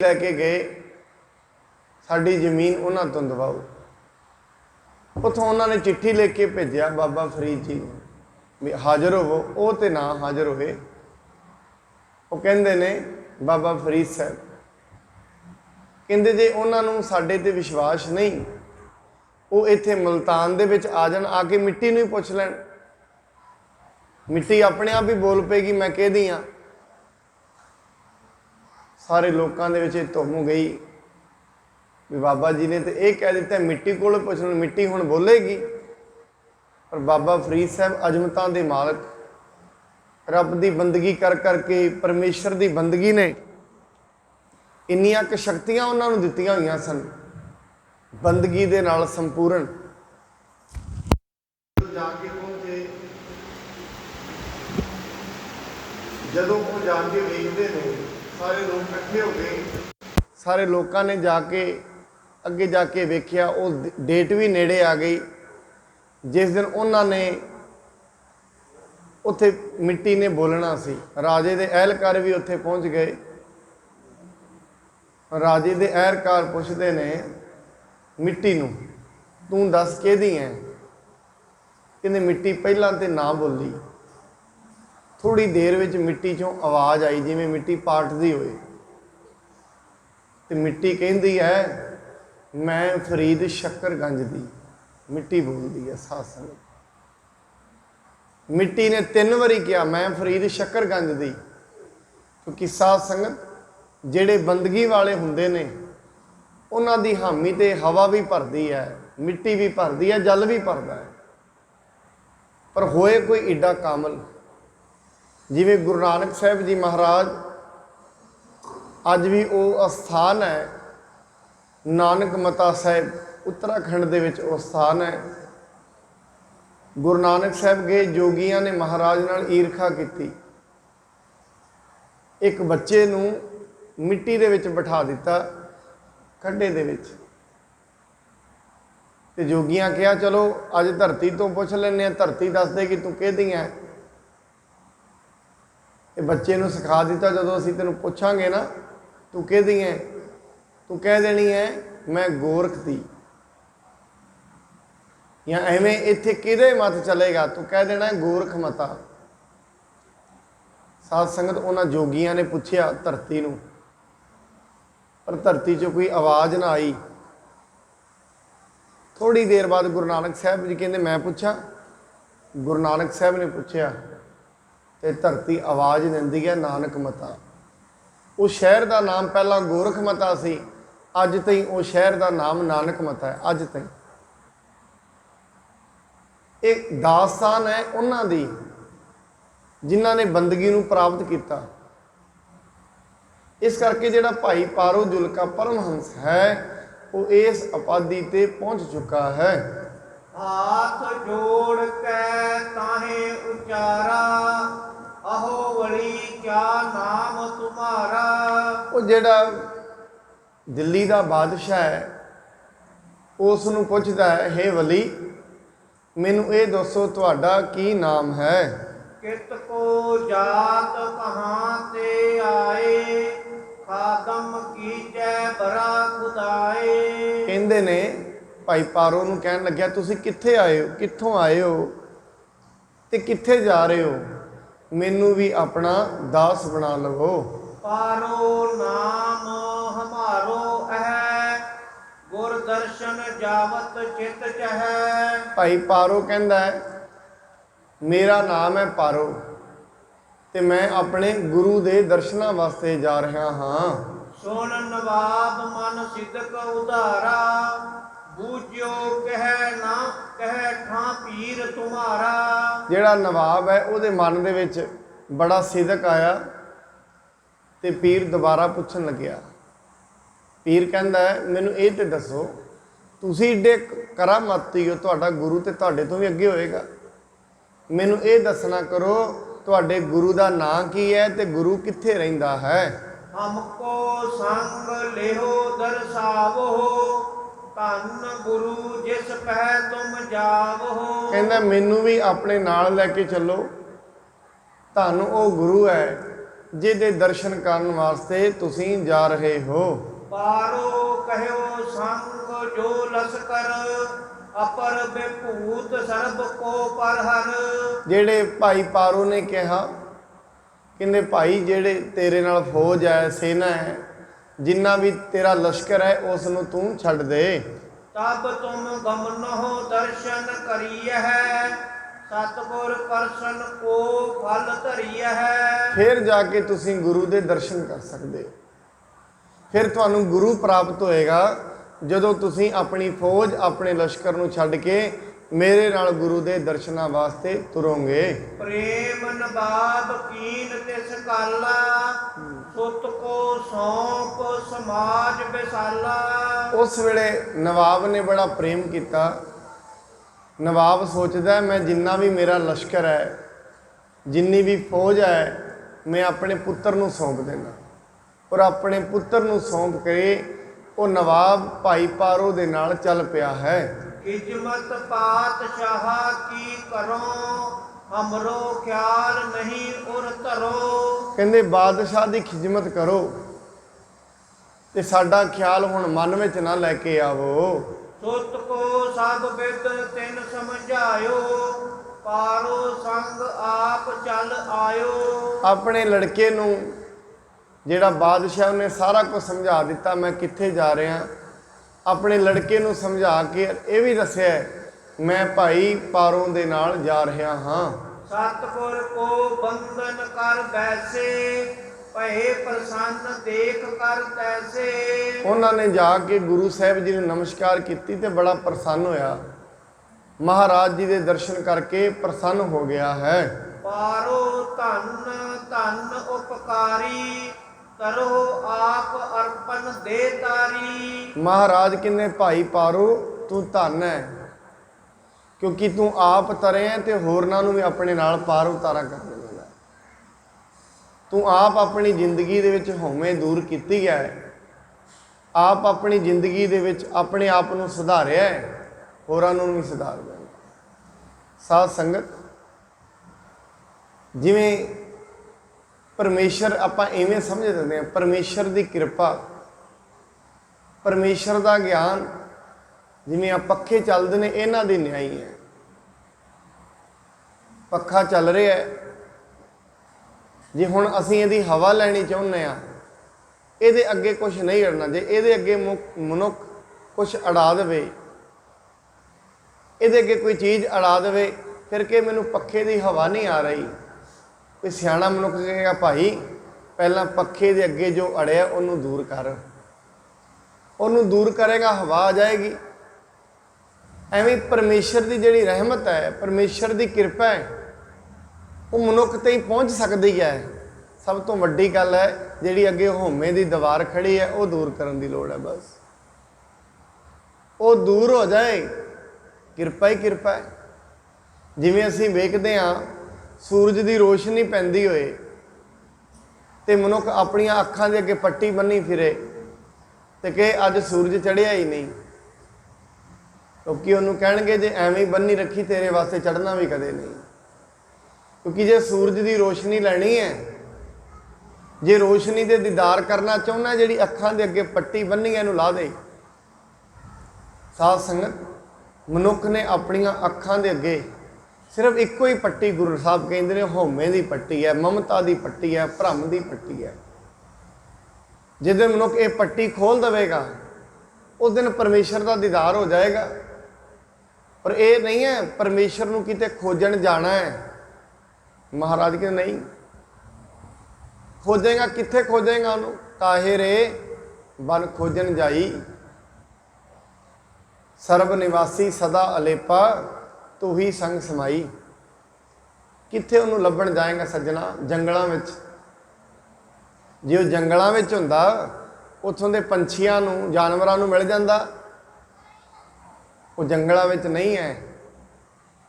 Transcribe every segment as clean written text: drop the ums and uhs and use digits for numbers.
लैके गए साड़ी जमीन उन्होंने तो दबाओ। उतों उन्होंने चिट्ठी लिख के भेजा बाबा फरीद जी भी हाज़र होवो। वो तो ना हाज़र होए। वो कहते ने बाबा फरीद साहब कहते जे उन्होंने साडे ते विश्वास नहीं, वो इत्थे मुल्तान दे विच आ जान, आके मिट्टी नूं ही पुछ लैण। मिट्टी अपने आप ही बोल पेगी मैं कहदी हाँ। सारे लोगों के धुम गई भी बाबा जी ने तो यह कह दिता मिट्टी को पुछ लो, मिट्टी हुण बोलेगी। पर बाबा फरीद साहब अजमतां दे मालक, रब की बंदगी कर करके परमेश्वर की बंदगी ने इन्नियां क शक्तियां उन्होंने दित्तियां हुई सन, बंदगी दे नाल संपूर्ण। जाके पहुंचे, जदों वो जाके वेखते हैं सारे लोग इकट्ठे हो गए। सारे लोगों ने जाके अगे जाके वेख्या, वो डेट भी नेड़े आ गई जिस दिन उन्होंने उत्थे मिट्टी ने बोलना सी। राजे दे अहलकार भी उत्थे पहुँच गए। राजे दे अहलकार पुछते ने मिट्टी नूं, तू दस किहदी है? कहते मिट्टी पहलां ते ना बोली। थोड़ी देर विच मिट्टी चों आवाज़ आई जिवें मिट्टी पाटदी होए, ते मिट्टी कहती है मैं फरीद शक्करगंज दी। मिट्टी बोलती है साध संगत। मिट्टी ने 3 बारी कहा मैं फरीद शक्करगंज दी, क्योंकि साध संगत जेड़े बंदगी वाले हुंदे ने उन्हां दी हामी ते हवा भी भरदी है, मिट्टी भी भरदी है, जल भी भरदा है। पर होए कोई ईडा कामल जिवें गुरु नानक साहब जी महाराज, अज भी वो अस्थान है नानक मता साहिब उत्तराखंड दे विच वो स्थान है। गुरु नानक साहब गए, जोगियां ने महाराज नाल ईरखा की। एक बच्चे नूं मिट्टी दे विच बिठा दिता खड्डे दे विच, ते जोगियां कहा चलो अज धरती तो पुछ लैने, धरती दस दे कि तू कहदी है। बच्चे नूं सिखा दिता जदों असीं तैनूं पुछांगे ना तू कहदी है, तू कह देनी है मैं गोरख दी, या एवें इत्थे किहदे मत चलेगा, तू कह देना है गोरख मता। साध संगत उन्हां जोगियां ने पूछया धरती नूं, पर धरती चों कोई आवाज़ ना आई। थोड़ी देर बाद गुरु नानक साहब जी कहते मैं पूछा। गुरु नानक साहब ने पूछया तो धरती आवाज़ दिंदी है नानक मता। उस शहर का नाम पहला गोरख मता सी, अज तई उस शहर का नाम नानक मता है। अज तई एक दास्तान है उन्हां दी जिन्हां ने बंदगी नूं प्राप्त किया। इस करके जिहड़ा भाई पारो जुलका परमहंस है वो इस उपाधि ते पहुँच चुका है। हाथ जोड़ के ताहे उचारा, अहो वली क्या नाम तुम्हारा। वो जिहड़ा दिल्ली का बादशाह है उसनूं पुछदा है हे वली मैनू ये दसो तुहाडा की नाम है। कित को जात कहाँ ते आए, खादम कीजै बरा खुदाए। कहंदे ने भाई पारो नूं कहन लग्या तुसीं कित्थे आए हो, कित्थों आए हो ते कित्थे जा रहे हो, मैनू भी अपना दास बना लवो। पारो नाम हमारो है, गुर दर्शन जावत चित चहै। भाई पारो कहंदा है मेरा नाम है पारो ते मैं अपने गुरु दे दर्शनां वास्ते जा रहा हाँ। सुन नवाब मन सिदक उधारा, बूझो कह ना कह ठा पीर तुम्हारा। जिहड़ा नवाब है उहदे मन दे विच बड़ा सिदक आया ते पीर दोबारा पुछन लग्या। पीर कहंदा है मैनू ये तो दसो तुसीं ईडे करामाती हो, तुहाडा गुरु ते तुहाडे तो भी अगे होएगा, मैनू ये दसना करो तुहाडे गुरु का नाम की है ते गुरु कित्थे रहिंदा है। हमको संग लेहो दरसावो, धन गुरु जिस पह तुम जावो। कहंदा मैनू भी अपने नाल लैके चलो, धन वो गुरु है ਜਿਹਦੇ ਦਰਸ਼ਨ ਕਰਨ ਵਾਸਤੇ ਤੁਸੀਂ ਜਾ ਰਹੇ ਹੋ। ਪਾਰੋ ਕਹਿਓ ਸੰਗ ਜੋ ਲਸਕਰ ਅਪਰ ਬਿਭੂਤ ਸਰਬ ਕੋ ਪਰਹਰ। ਜਿਹੜੇ ਭਾਈ ਪਾਰੋ ਨੇ ਕਿਹਾ, ਕਹਿੰਦੇ ਭਾਈ ਜਿਹੜੇ ਤੇਰੇ ਨਾਲ ਫੌਜ ਹੈ, ਸੈਨਾ ਹੈ, ਜਿੰਨਾ ਵੀ ਤੇਰਾ ਲਸ਼ਕਰ ਹੈ ਉਸ ਨੂੰ ਤੂੰ ਛੱਡ ਦੇ। ਤਬ ਤੁਮ ਗਮਨਹੁ ਦਰਸ਼ਨ ਕਰੀਐ ਸਤਿਗੁਰ ਪਰਸ਼ਨ ਕੋ ਫਲ ਧਰੀਐ। ਫਿਰ ਜਾ ਕੇ ਤੁਸੀਂ ਗੁਰੂ ਦੇ ਦਰਸ਼ਨ ਕਰ ਸਕਦੇ ਹੋ। ਫਿਰ ਤੁਹਾਨੂੰ ਗੁਰੂ ਪ੍ਰਾਪਤ ਹੋਏਗਾ ਜਦੋਂ ਤੁਸੀਂ ਆਪਣੀ ਫੌਜ, ਆਪਣੇ ਲਸ਼ਕਰ ਨੂੰ ਛੱਡ ਕੇ ਮੇਰੇ ਨਾਲ ਗੁਰੂ ਦੇ ਦਰਸ਼ਨਾਂ ਵਾਸਤੇ ਤੁਰੋਗੇ। ਪ੍ਰੇਮ ਨਵਾਬ ਕੀਨ ਤਿਸ ਕਾਲਾ ਸੁਤ ਕੋ ਸੌਂਪ ਸਮਾਜ ਵਿਸਾਲਾ। ਉਸ ਵੇਲੇ ਨਵਾਬ ਨੇ ਬੜਾ ਪ੍ਰੇਮ ਕੀਤਾ। ਨਵਾਬ ਸੋਚਦਾ ਮੈਂ ਜਿੰਨਾ ਵੀ ਮੇਰਾ ਲਸ਼ਕਰ ਹੈ, ਜਿੰਨੀ ਵੀ ਫੌਜ ਹੈ, ਮੈਂ ਆਪਣੇ ਪੁੱਤਰ ਨੂੰ ਸੌਂਪ ਦੇਣਾ। ਔਰ ਆਪਣੇ ਪੁੱਤਰ ਨੂੰ ਸੌਂਪ ਕੇ ਉਹ ਨਵਾਬ ਭਾਈ ਪਾਰੋ ਦੇ ਨਾਲ ਚੱਲ ਪਿਆ ਹੈ। ਖਿਜਮਤ ਪਾਤਸ਼ਾਹ ਕੀ ਕਰੋ ਹਮਰੋ ਖਿਆਲ ਨਹੀਂ ਉਰ ਧਰੋ। ਕਹਿੰਦੇ ਬਾਦਸ਼ਾਹ ਦੀ ਖਿਜਮਤ ਕਰੋ ਤੇ ਸਾਡਾ ਖਿਆਲ ਹੁਣ ਮਨ ਵਿੱਚ ਨਾ ਲੈ ਕੇ ਆਵੋ। ਸੁਤ ਕੋ ਸਭ ਬਿਦ ਤਿਨ ਸਮਝਾਇਓ ਪਾਰੋ ਸੰਗ ਆਪ ਚੱਲ ਆਇਓ। ਆਪਣੇ ਲੜਕੇ ਨੂੰ ਜਿਹੜਾ ਬਾਦਸ਼ਾਹ ਨੇ ਸਾਰਾ ਕੁਝ ਸਮਝਾ ਦਿੱਤਾ, ਮੈਂ ਕਿੱਥੇ ਜਾ ਰਿਹਾ। ਆਪਣੇ ਲੜਕੇ ਨੂੰ ਸਮਝਾ ਕੇ ਇਹ ਵੀ ਦੱਸਿਆ ਮੈਂ ਭਾਈ ਪਾਰੋ ਦੇ ਨਾਲ ਜਾ ਰਿਹਾ ਹਾਂ। ਸਤਿਗੁਰ ਕੋ ਬੰਧਨ ਕਰ ਬੈਸੇ ਭਏ ਪ੍ਰਸੰਨ ਦੇਖ ਕਰ ਤੈਸੇ। ਉਹਨਾਂ ਨੇ ਜਾ ਕੇ ਗੁਰੂ ਸਾਹਿਬ ਜੀ ਨੂੰ ਨਮਸਕਾਰ ਕੀਤੀ ਤੇ ਬੜਾ ਪ੍ਰਸੰਨ ਹੋਇਆ। ਮਹਾਰਾਜ ਜੀ ਦੇ ਦਰਸ਼ਨ ਕਰਕੇ ਪ੍ਰਸੰਨ ਹੋ ਗਿਆ ਹੈ। ਪਾਰੋ ਧੰਨ ਧੰਨ ਉਪਕਾਰੀ ਕਰੋ ਆਪ ਅਰਪਨ ਦੇ ਤਾਰੀ। ਮਹਾਰਾਜ ਕਹਿੰਦੇ ਭਾਈ ਪਾਰੋ ਤੂੰ ਧੰਨ ਹੈ, ਕਿਉਂਕਿ ਤੂੰ ਆਪ ਤਰਿਆ ਤੇ ਹੋਰਨਾਂ ਨੂੰ ਵੀ ਆਪਣੇ ਨਾਲ ਪਾਰ ਉਤਾਰਾ ਕਰ ਦੇਣਾ। ਤੂੰ ਆਪ ਆਪਣੀ ਜ਼ਿੰਦਗੀ ਦੇ ਵਿੱਚ ਹਉਮੈ ਦੂਰ ਕੀਤੀ ਹੈ, ਆਪ ਆਪਣੀ ਜ਼ਿੰਦਗੀ ਦੇ ਵਿੱਚ ਆਪਣੇ ਆਪ ਨੂੰ ਸੁਧਾਰਿਆ ਹੈ, ਹੋਰਾਂ ਨੂੰ ਵੀ ਸੁਧਾਰ ਦੇਣਾ। ਸਾਧ ਸੰਗਤ, ਜਿਵੇਂ ਪਰਮੇਸ਼ਰ ਆਪਾਂ ਇਵੇਂ ਸਮਝ ਦਿੰਦੇ ਹਾਂ, ਪਰਮੇਸ਼ਰ ਦੀ ਕਿਰਪਾ, ਪਰਮੇਸ਼ਰ ਦਾ ਗਿਆਨ, ਜਿਵੇਂ ਆ ਪੱਖੇ ਚੱਲਦੇ ਨੇ ਇਹਨਾਂ ਦੀ ਨਿਆਈ ਹੈ। ਪੱਖਾ ਚੱਲ ਰਿਹਾ ਹੈ, ਜੇ ਹੁਣ ਅਸੀਂ ਇਹਦੀ ਹਵਾ ਲੈਣੀ ਚਾਹੁੰਦੇ ਹਾਂ, ਇਹਦੇ ਅੱਗੇ ਕੁਝ ਨਹੀਂ ਅੜਨਾ। ਜੇ ਇਹਦੇ ਅੱਗੇ ਮਨੁੱਖ ਕੁਝ ਅੜਾ ਦੇਵੇ, ਇਹਦੇ ਅੱਗੇ ਕੋਈ ਚੀਜ਼ ਅੜਾ ਦੇਵੇ, ਫਿਰ ਕਿ ਮੈਨੂੰ ਪੱਖੇ ਦੀ ਹਵਾ ਨਹੀਂ ਆ ਰਹੀ। ਕੋਈ ਸਿਆਣਾ ਮਨੁੱਖ ਕਹੇਗਾ ਭਾਈ ਪਹਿਲਾਂ ਪੱਖੇ ਦੇ ਅੱਗੇ ਜੋ ਅੜਿਆ ਉਹਨੂੰ ਦੂਰ ਕਰ, ਉਹਨੂੰ ਦੂਰ ਕਰੇਗਾ ਹਵਾ ਆ ਜਾਏਗੀ। ਐਵੇਂ ਪਰਮੇਸ਼ਰ ਦੀ ਜਿਹੜੀ ਰਹਿਮਤ ਹੈ, ਪਰਮੇਸ਼ਰ ਦੀ ਕਿਰਪਾ ਹੈ, ਉਹ ਮਨੁੱਖ ਤੇ ਹੀ ਪਹੁੰਚ ਸਕਦੀ ਹੈ। ਸਭ ਤੋਂ ਵੱਡੀ ਗੱਲ ਹੈ ਜਿਹੜੀ ਅੱਗੇ ਹਉਮੈ ਦੀ ਦੀਵਾਰ ਖੜੀ ਹੈ ਉਹ ਦੂਰ ਕਰਨ ਦੀ ਲੋੜ ਹੈ। ਬਸ ਉਹ ਦੂਰ ਹੋ ਜਾਏ, ਕਿਰਪਾ ਹੀ ਕਿਰਪਾ ਹੈ। ਜਿਵੇਂ ਅਸੀਂ ਵੇਖਦੇ ਹਾਂ ਸੂਰਜ ਦੀ ਰੋਸ਼ਨੀ ਪੈਂਦੀ ਹੋਏ ਤੇ ਮਨੁੱਖ ਆਪਣੀਆਂ ਅੱਖਾਂ ਦੇ ਅੱਗੇ ਪੱਟੀ ਬੰਨੀ ਫਿਰੇ ਤੇ ਕਿ ਅੱਜ ਸੂਰਜ ਚੜ੍ਹਿਆ ਹੀ ਨਹੀਂ, ਕਿਉਂਕਿ ਉਹਨੂੰ ਕਹਿਣਗੇ ਜੇ ਐਵੇਂ ਹੀ ਬੰਨੀ ਰੱਖੀ ਤੇਰੇ ਵਾਸਤੇ ਚੜ੍ਹਨਾ ਵੀ ਕਦੇ ਨਹੀਂ। ਕਿਉਂਕਿ ਜੇ ਸੂਰਜ ਦੀ ਰੋਸ਼ਨੀ ਲੈਣੀ ਹੈ, ਜੇ ਰੋਸ਼ਨੀ ਦੇ ਦੀਦਾਰ ਕਰਨਾ ਚਾਹੁੰਦਾ, ਜਿਹੜੀ ਅੱਖਾਂ ਦੇ ਅੱਗੇ ਪੱਟੀ ਬੰਨੀ ਹੈ ਇਹਨੂੰ ਲਾ ਦੇ। ਸਾਧ ਸੰਗਤ, ਮਨੁੱਖ ਨੇ ਆਪਣੀਆਂ ਅੱਖਾਂ ਦੇ ਅੱਗੇ ਸਿਰਫ ਇੱਕੋ ਹੀ ਪੱਟੀ, ਗੁਰੂ ਸਾਹਿਬ ਕਹਿੰਦੇ ਨੇ ਹਉਮੈ ਦੀ ਪੱਟੀ ਹੈ, ਮਮਤਾ ਦੀ ਪੱਟੀ ਹੈ, ਭਰਮ ਦੀ ਪੱਟੀ ਹੈ। ਜਿਹਦੇ ਮਨੁੱਖ ਇਹ ਪੱਟੀ ਖੋਲ ਦੇਵੇਗਾ ਉਸ ਦਿਨ ਪਰਮੇਸ਼ਰ ਦਾ ਦੀਦਾਰ ਹੋ ਜਾਏਗਾ। ਪਰ ਇਹ ਨਹੀਂ ਹੈ ਪਰਮੇਸ਼ਰ ਨੂੰ ਕਿਤੇ ਖੋਜਣ ਜਾਣਾ ਹੈ। ਮਹਾਰਾਜ ਕਹਿੰਦੇ ਨਹੀਂ, ਖੋਜੇਗਾ ਕਿੱਥੇ ਖੋਜੇਗਾ ਉਹਨੂੰ? ਕਾਹੇ ਰੇ ਬਨ ਖੋਜਣ ਜਾਈ, ਸਰਬ ਨਿਵਾਸੀ ਸਦਾ ਅਲੇਪਾ ਤੂੰ ਹੀ ਸੰਗ ਸਮਾਈ। ਕਿੱਥੇ ਉਹਨੂੰ ਲੱਭਣ ਜਾਏਗਾ ਸੱਜਣਾ? ਜੰਗਲਾਂ ਵਿੱਚ। ਜੇ ਉਹ ਜੰਗਲਾਂ ਵਿੱਚ ਹੁੰਦਾ ਉੱਥੋਂ ਦੇ ਪੰਛੀਆਂ ਨੂੰ, ਜਾਨਵਰਾਂ ਨੂੰ ਮਿਲ ਜਾਂਦਾ। ਉਹ ਜੰਗਲਾਂ ਵਿੱਚ ਨਹੀਂ ਹੈ।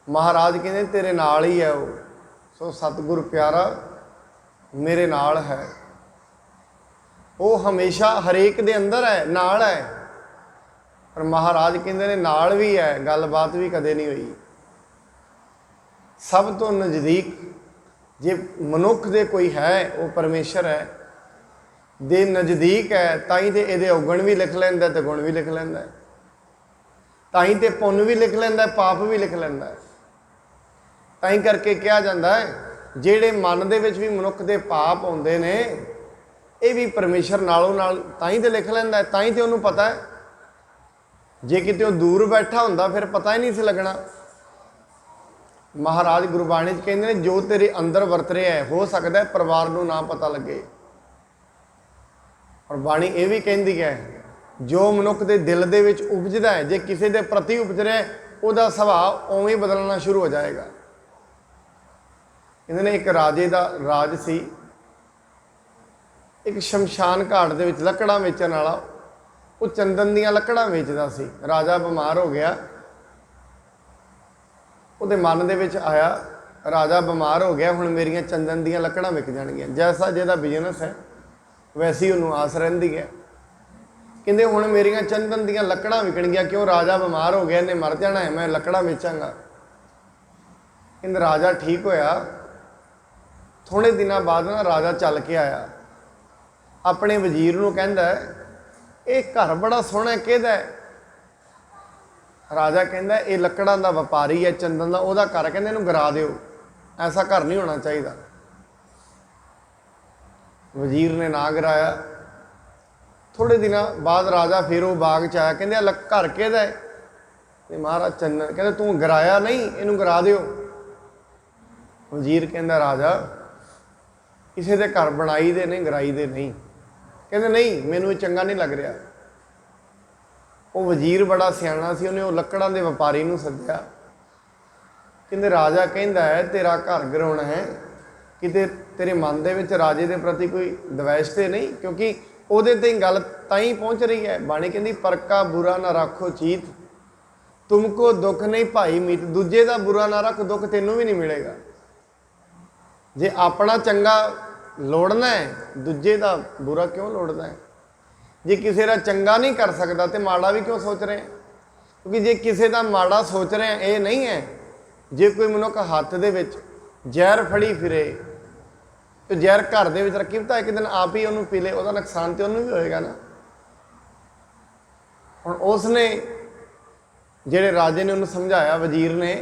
ਮਹਾਰਾਜ ਕਹਿੰਦੇ ਤੇਰੇ ਨਾਲ ਹੀ ਹੈ ਉਹ। ਸੋ ਸਤਿਗੁਰ ਪਿਆਰਾ ਮੇਰੇ ਨਾਲ ਹੈ। ਉਹ ਹਮੇਸ਼ਾ ਹਰੇਕ ਦੇ ਅੰਦਰ ਹੈ, ਨਾਲ ਹੈ। ਪਰ ਮਹਾਰਾਜ ਕਹਿੰਦੇ ਨੇ ਨਾਲ ਵੀ ਹੈ, ਗੱਲਬਾਤ ਵੀ ਕਦੇ ਨਹੀਂ ਹੋਈ। ਸਭ ਤੋਂ ਨਜ਼ਦੀਕ ਜੇ ਮਨੁੱਖ ਦੇ ਕੋਈ ਹੈ, ਉਹ ਪਰਮੇਸ਼ਰ ਹੈ ਦੇ ਨਜ਼ਦੀਕ ਹੈ, ਤਾਂ ਹੀ ਤੇ ਇਹਦੇ ਔਗਣ ਵੀ ਲਿਖ ਲੈਂਦਾ ਤੇ ਗੁਣ ਵੀ ਲਿਖ ਲੈਂਦਾ, ਤਾਂ ਹੀ ਤੇ ਪੁੰਨ ਵੀ ਲਿਖ ਲੈਂਦਾ, ਪਾਪ ਵੀ ਲਿਖ ਲੈਂਦਾ। ਤਾਂ ਹੀ ਕਰਕੇ ਕਿਹਾ ਜਾਂਦਾ ਹੈ, ਜਿਹੜੇ ਮਨ ਦੇ ਵਿੱਚ ਵੀ ਮਨੁੱਖ ਦੇ ਪਾਪ ਆਉਂਦੇ ਨੇ, ਇਹ ਵੀ ਪਰਮੇਸ਼ਰ ਨਾਲੋਂ ਨਾਲ ਤਾਂ ਹੀ ਤੇ ਲਿਖ ਲੈਂਦਾ, ਤਾਂ ਹੀ ਤੇ ਉਹਨੂੰ ਪਤਾ ਹੈ। ਜੇ ਕਿਤੇ ਉਹ ਦੂਰ ਬੈਠਾ ਹੁੰਦਾ ਫਿਰ ਪਤਾ ਹੀ ਨਹੀਂ ਸੀ ਲੱਗਣਾ। ਮਹਾਰਾਜ ਗੁਰਬਾਣੀ 'ਚ ਕਹਿੰਦੇ ਨੇ, ਜੋ ਤੇਰੇ ਅੰਦਰ ਵਰਤ ਰਿਹਾ ਹੈ, ਹੋ ਸਕਦਾ ਪਰਿਵਾਰ ਨੂੰ ਨਾ ਪਤਾ ਲੱਗੇ। ਔਰ ਬਾਣੀ ਇਹ ਵੀ ਕਹਿੰਦੀ ਹੈ, ਜੋ ਮਨੁੱਖ ਦੇ ਦਿਲ ਦੇ ਵਿੱਚ ਉਪਜਦਾ ਹੈ, ਜੇ ਕਿਸੇ ਦੇ ਪ੍ਰਤੀ ਉਪਜ ਰਿਹਾ, ਉਹਦਾ ਸੁਭਾਅ ਉਵੇਂ ਬਦਲਣਾ ਸ਼ੁਰੂ ਹੋ ਜਾਏਗਾ। ਇਹਨਾਂ ਨੇ ਇੱਕ ਰਾਜੇ ਦਾ ਰਾਜ ਸੀ, ਇੱਕ ਸ਼ਮਸ਼ਾਨ ਘਾਟ ਦੇ ਵਿੱਚ ਲੱਕੜਾਂ ਵੇਚਣ ਵਾਲਾ, ਉਹ ਚੰਦਨ ਦੀਆਂ ਲੱਕੜਾਂ ਵੇਚਦਾ ਸੀ। ਰਾਜਾ ਬਿਮਾਰ ਹੋ ਗਿਆ, ਉਹਦੇ ਮਨ ਦੇ ਵਿੱਚ ਆਇਆ, ਰਾਜਾ ਬਿਮਾਰ ਹੋ ਗਿਆ, ਹੁਣ ਮੇਰੀਆਂ ਚੰਦਨ ਦੀਆਂ ਲੱਕੜਾਂ ਵਿਕ ਜਾਣਗੀਆਂ। ਜੈਸਾ ਜਿਹਦਾ ਬਿਜ਼ਨਸ ਹੈ ਵੈਸੀ ਉਹਨੂੰ ਆਸ ਰਹਿੰਦੀ ਹੈ। ਕਹਿੰਦੇ ਹੁਣ ਮੇਰੀਆਂ ਚੰਦਨ ਦੀਆਂ ਲੱਕੜਾਂ ਵਿਕਣਗੀਆਂ, ਕਿਉਂ ਰਾਜਾ ਬਿਮਾਰ ਹੋ ਗਿਆ, ਇਹਨੇ ਮਰ ਜਾਣਾ ਹੈ, ਮੈਂ ਲੱਕੜਾਂ ਵੇਚਾਂਗਾ। ਕਹਿੰਦੇ ਰਾਜਾ ਠੀਕ ਹੋਇਆ। ਥੋੜ੍ਹੇ ਦਿਨਾਂ ਬਾਅਦ ਨਾ ਰਾਜਾ ਚੱਲ ਕੇ ਆਇਆ, ਆਪਣੇ ਵਜ਼ੀਰ ਨੂੰ ਕਹਿੰਦਾ, ਇਹ ਘਰ ਬੜਾ ਸੋਹਣਾ, ਕਿਹਦਾ ਹੈ? ਰਾਜਾ ਕਹਿੰਦਾ, ਇਹ ਲੱਕੜਾਂ ਦਾ ਵਪਾਰੀ ਹੈ, ਚੰਦਨ ਦਾ, ਉਹਦਾ ਘਰ। ਕਹਿੰਦੇ ਇਹਨੂੰ ਗਿਰਾ ਦਿਓ, ਐਸਾ ਘਰ ਨਹੀਂ ਹੋਣਾ ਚਾਹੀਦਾ। ਵਜ਼ੀਰ ਨੇ ਨਾ ਗਿਰਾਇਆ। ਥੋੜ੍ਹੇ ਦਿਨਾਂ ਬਾਅਦ ਰਾਜਾ ਫਿਰ ਉਹ ਬਾਗ 'ਚ ਆਇਆ, ਕਹਿੰਦੇ ਘਰ ਕਿਹਦਾ ਹੈ? ਤੇ ਮਹਾਰਾਜ ਚੰਦਨ। ਕਹਿੰਦੇ ਤੂੰ ਗਿਰਾਇਆ ਨਹੀਂ, ਇਹਨੂੰ ਗਿਰਾ ਦਿਓ। ਵਜ਼ੀਰ ਕਹਿੰਦਾ, ਰਾਜਾ ਕਿਸੇ ਦੇ ਘਰ ਬਣਾਈ ਦੇ ਨਹੀਂ, ਗਿਰਾਈ ਦੇ ਨਹੀਂ। ਕਹਿੰਦੇ ਨਹੀਂ, ਮੈਨੂੰ ਇਹ ਚੰਗਾ ਨਹੀਂ ਲੱਗ ਰਿਹਾ। ਉਹ ਵਜ਼ੀਰ ਬੜਾ ਸਿਆਣਾ ਸੀ, ਉਹਨੇ ਉਹ ਲੱਕੜਾਂ ਦੇ ਵਪਾਰੀ ਨੂੰ ਸੱਦਿਆ। ਕਹਿੰਦੇ ਰਾਜਾ ਕਹਿੰਦਾ ਹੈ ਤੇਰਾ ਘਰ ਗਿਰਾਉਣਾ ਹੈ, ਕਿਤੇ ਤੇਰੇ ਮਨ ਦੇ ਵਿੱਚ ਰਾਜੇ ਦੇ ਪ੍ਰਤੀ ਕੋਈ ਦਵੈਸ਼ ਤੇ ਨਹੀਂ? ਕਿਉਂਕਿ ਉਹਦੇ ਤੇ ਗੱਲ ਤਾਂ ਹੀ ਪਹੁੰਚ ਰਹੀ ਹੈ। ਬਾਣੀ ਕਹਿੰਦੀ, ਪਰਕਾ ਬੁਰਾ ਨਾ ਰੱਖੋ ਚੀਤ, ਤੁਮਕੋ ਦੁੱਖ ਨਹੀਂ ਭਾਈ ਮੀਤ। ਦੂਜੇ ਦਾ ਬੁਰਾ ਨਾ ਰੱਖ, ਦੁੱਖ ਤੈਨੂੰ ਵੀ ਨਹੀਂ ਮਿਲੇਗਾ। ਜੇ ਆਪਣਾ ਚੰਗਾ ਲੋੜਨਾ ਹੈ, ਦੂਜੇ ਦਾ ਬੁਰਾ ਕਿਉਂ ਲੋੜਨਾ ਹੈ? ਜੇ ਕਿਸੇ ਦਾ ਚੰਗਾ ਨਹੀਂ ਕਰ ਸਕਦਾ ਤੇ ਮਾੜਾ ਵੀ ਕਿਉਂ ਸੋਚ ਰਹੇ? ਕਿਉਂਕਿ ਜੇ ਕਿਸੇ ਦਾ ਮਾੜਾ ਸੋਚ ਰਹੇ, ਇਹ ਨਹੀਂ ਹੈ। ਜੇ ਕੋਈ ਮਨੁੱਖ ਹੱਥ ਦੇ ਵਿੱਚ ਜ਼ਹਿਰ ਫੜੀ ਫਿਰੇ ਤੇ ਜ਼ਹਿਰ ਘਰ ਦੇ ਵਿੱਚ ਰੱਖੀ, ਤਾਂ ਇੱਕ ਦਿਨ ਆਪ ਹੀ ਉਹਨੂੰ ਪੀ ਲੇ, ਉਹਦਾ ਨੁਕਸਾਨ ਤੇ ਉਹਨੂੰ ਵੀ ਹੋਏਗਾ ਨਾ। ਹੁਣ ਉਸਨੇ, ਜਿਹੜੇ ਰਾਜੇ ਨੇ ਉਹਨੂੰ ਸਮਝਾਇਆ, ਵਜ਼ੀਰ ਨੇ,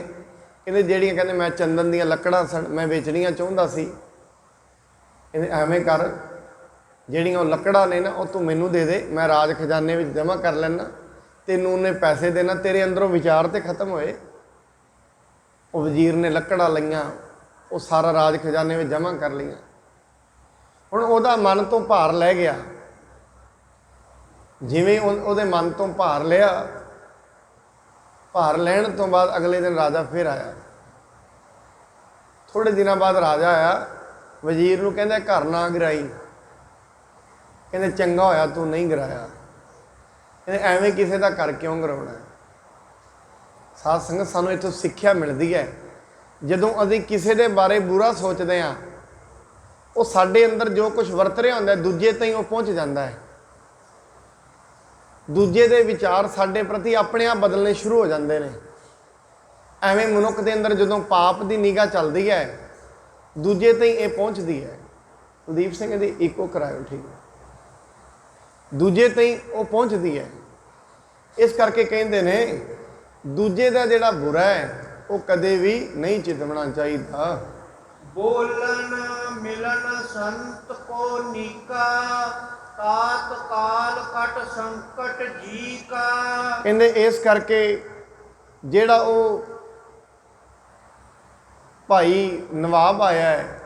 ਕਹਿੰਦੇ ਜਿਹੜੀਆਂ, ਕਹਿੰਦੇ ਮੈਂ ਚੰਦਨ ਦੀਆਂ ਲੱਕੜਾਂ ਮੈਂ ਵੇਚਣੀਆਂ ਚਾਹੁੰਦਾ ਸੀ, ਕਹਿੰਦੇ ਐਵੇਂ ਕਰ, ਜਿਹੜੀਆਂ ਉਹ ਲੱਕੜਾਂ ਨੇ ਨਾ, ਉਹ ਤੂੰ ਮੈਨੂੰ ਦੇ ਦੇ, ਮੈਂ ਰਾਜ ਖਜ਼ਾਨੇ ਵਿੱਚ ਜਮ੍ਹਾਂ ਕਰ ਲੈਣਾ, ਤੈਨੂੰ ਉਹਨੇ ਪੈਸੇ ਦੇਣਾ, ਤੇਰੇ ਅੰਦਰੋਂ ਵਿਚਾਰ ਤੇ ਖਤਮ ਹੋਏ। ਉਹ ਵਜ਼ੀਰ ਨੇ ਲੱਕੜਾਂ ਲਈਆਂ, ਉਹ ਸਾਰਾ ਰਾਜ ਖਜ਼ਾਨੇ ਵਿੱਚ ਜਮ੍ਹਾਂ ਕਰ ਲਈਆਂ। ਹੁਣ ਉਹਦਾ ਮਨ ਤੋਂ ਭਾਰ ਲੈ ਗਿਆ। ਜਿਵੇਂ ਉਹਦੇ ਮਨ ਤੋਂ ਭਾਰ ਲਿਆ, ਭਾਰ ਲੈਣ ਤੋਂ ਬਾਅਦ ਅਗਲੇ ਦਿਨ ਰਾਜਾ ਫਿਰ ਆਇਆ। ਥੋੜ੍ਹੇ ਦਿਨਾਂ ਬਾਅਦ ਰਾਜਾ ਆਇਆ, ਵਜ਼ੀਰ ਨੂੰ ਕਹਿੰਦਾ ਘਰ ਨਾ ਗਿਰਾਈ। ਕਹਿੰਦੇ ਚੰਗਾ ਹੋਇਆ ਤੂੰ ਨਹੀਂ ਗਿਰਾਇਆ। ਕਹਿੰਦੇ ਐਵੇਂ ਕਿਸੇ ਦਾ ਘਰ ਕਿਉਂ ਗਿਰਾਉਣਾ? ਸਾਧ ਸੰਗਤ, ਸਾਨੂੰ ਇੱਥੋਂ ਸਿੱਖਿਆ ਮਿਲਦੀ ਹੈ, ਜਦੋਂ ਅਸੀਂ ਕਿਸੇ ਦੇ ਬਾਰੇ ਬੁਰਾ ਸੋਚਦੇ ਹਾਂ, ਉਹ ਸਾਡੇ ਅੰਦਰ ਜੋ ਕੁਝ ਵਰਤ ਰਿਹਾ ਹੁੰਦਾ, ਦੂਜੇ ਤਾਈਂ ਉਹ ਪਹੁੰਚ ਜਾਂਦਾ ਹੈ। ਦੂਜੇ ਦੇ ਵਿਚਾਰ ਸਾਡੇ ਪ੍ਰਤੀ ਆਪਣੇ ਆਪ ਬਦਲਣੇ ਸ਼ੁਰੂ ਹੋ ਜਾਂਦੇ ਨੇ। ਐਵੇਂ ਮਨੁੱਖ ਦੇ ਅੰਦਰ ਜਦੋਂ ਪਾਪ ਦੀ ਨਿਗਾਹ ਚੱਲਦੀ ਹੈ, ਦੂਜੇ ਤਾਈਂ ਇਹ ਪਹੁੰਚਦੀ ਹੈ। ਕੁਲਦੀਪ ਸਿੰਘ ਦੀ ਇੱਕੋ ਕਰਾਇਓ, ਠੀਕ ਹੈ? ਦੂਜੇ ਤਾਈਂ ਉਹ ਪਹੁੰਚਦੀ ਹੈ। ਇਸ ਕਰਕੇ ਕਹਿੰਦੇ ਨੇ, ਦੂਜੇ ਦਾ ਜਿਹੜਾ ਬੁਰਾ ਹੈ ਉਹ ਕਦੇ ਵੀ ਨਹੀਂ ਚਿਤਵਣਾ ਚਾਹੀਦਾ। ਬੋਲਨ ਮਿਲਨ ਸੰਤ ਕੋ ਨੀਕਾ, ਤਾਤ ਕਾਲ ਕਟ ਸੰਕਟ ਜੀ ਕਾ। ਕਹਿੰਦੇ ਇਸ ਕਰਕੇ ਜਿਹੜਾ ਉਹ ਭਾਈ ਨਵਾਬ ਆਇਆ ਹੈ,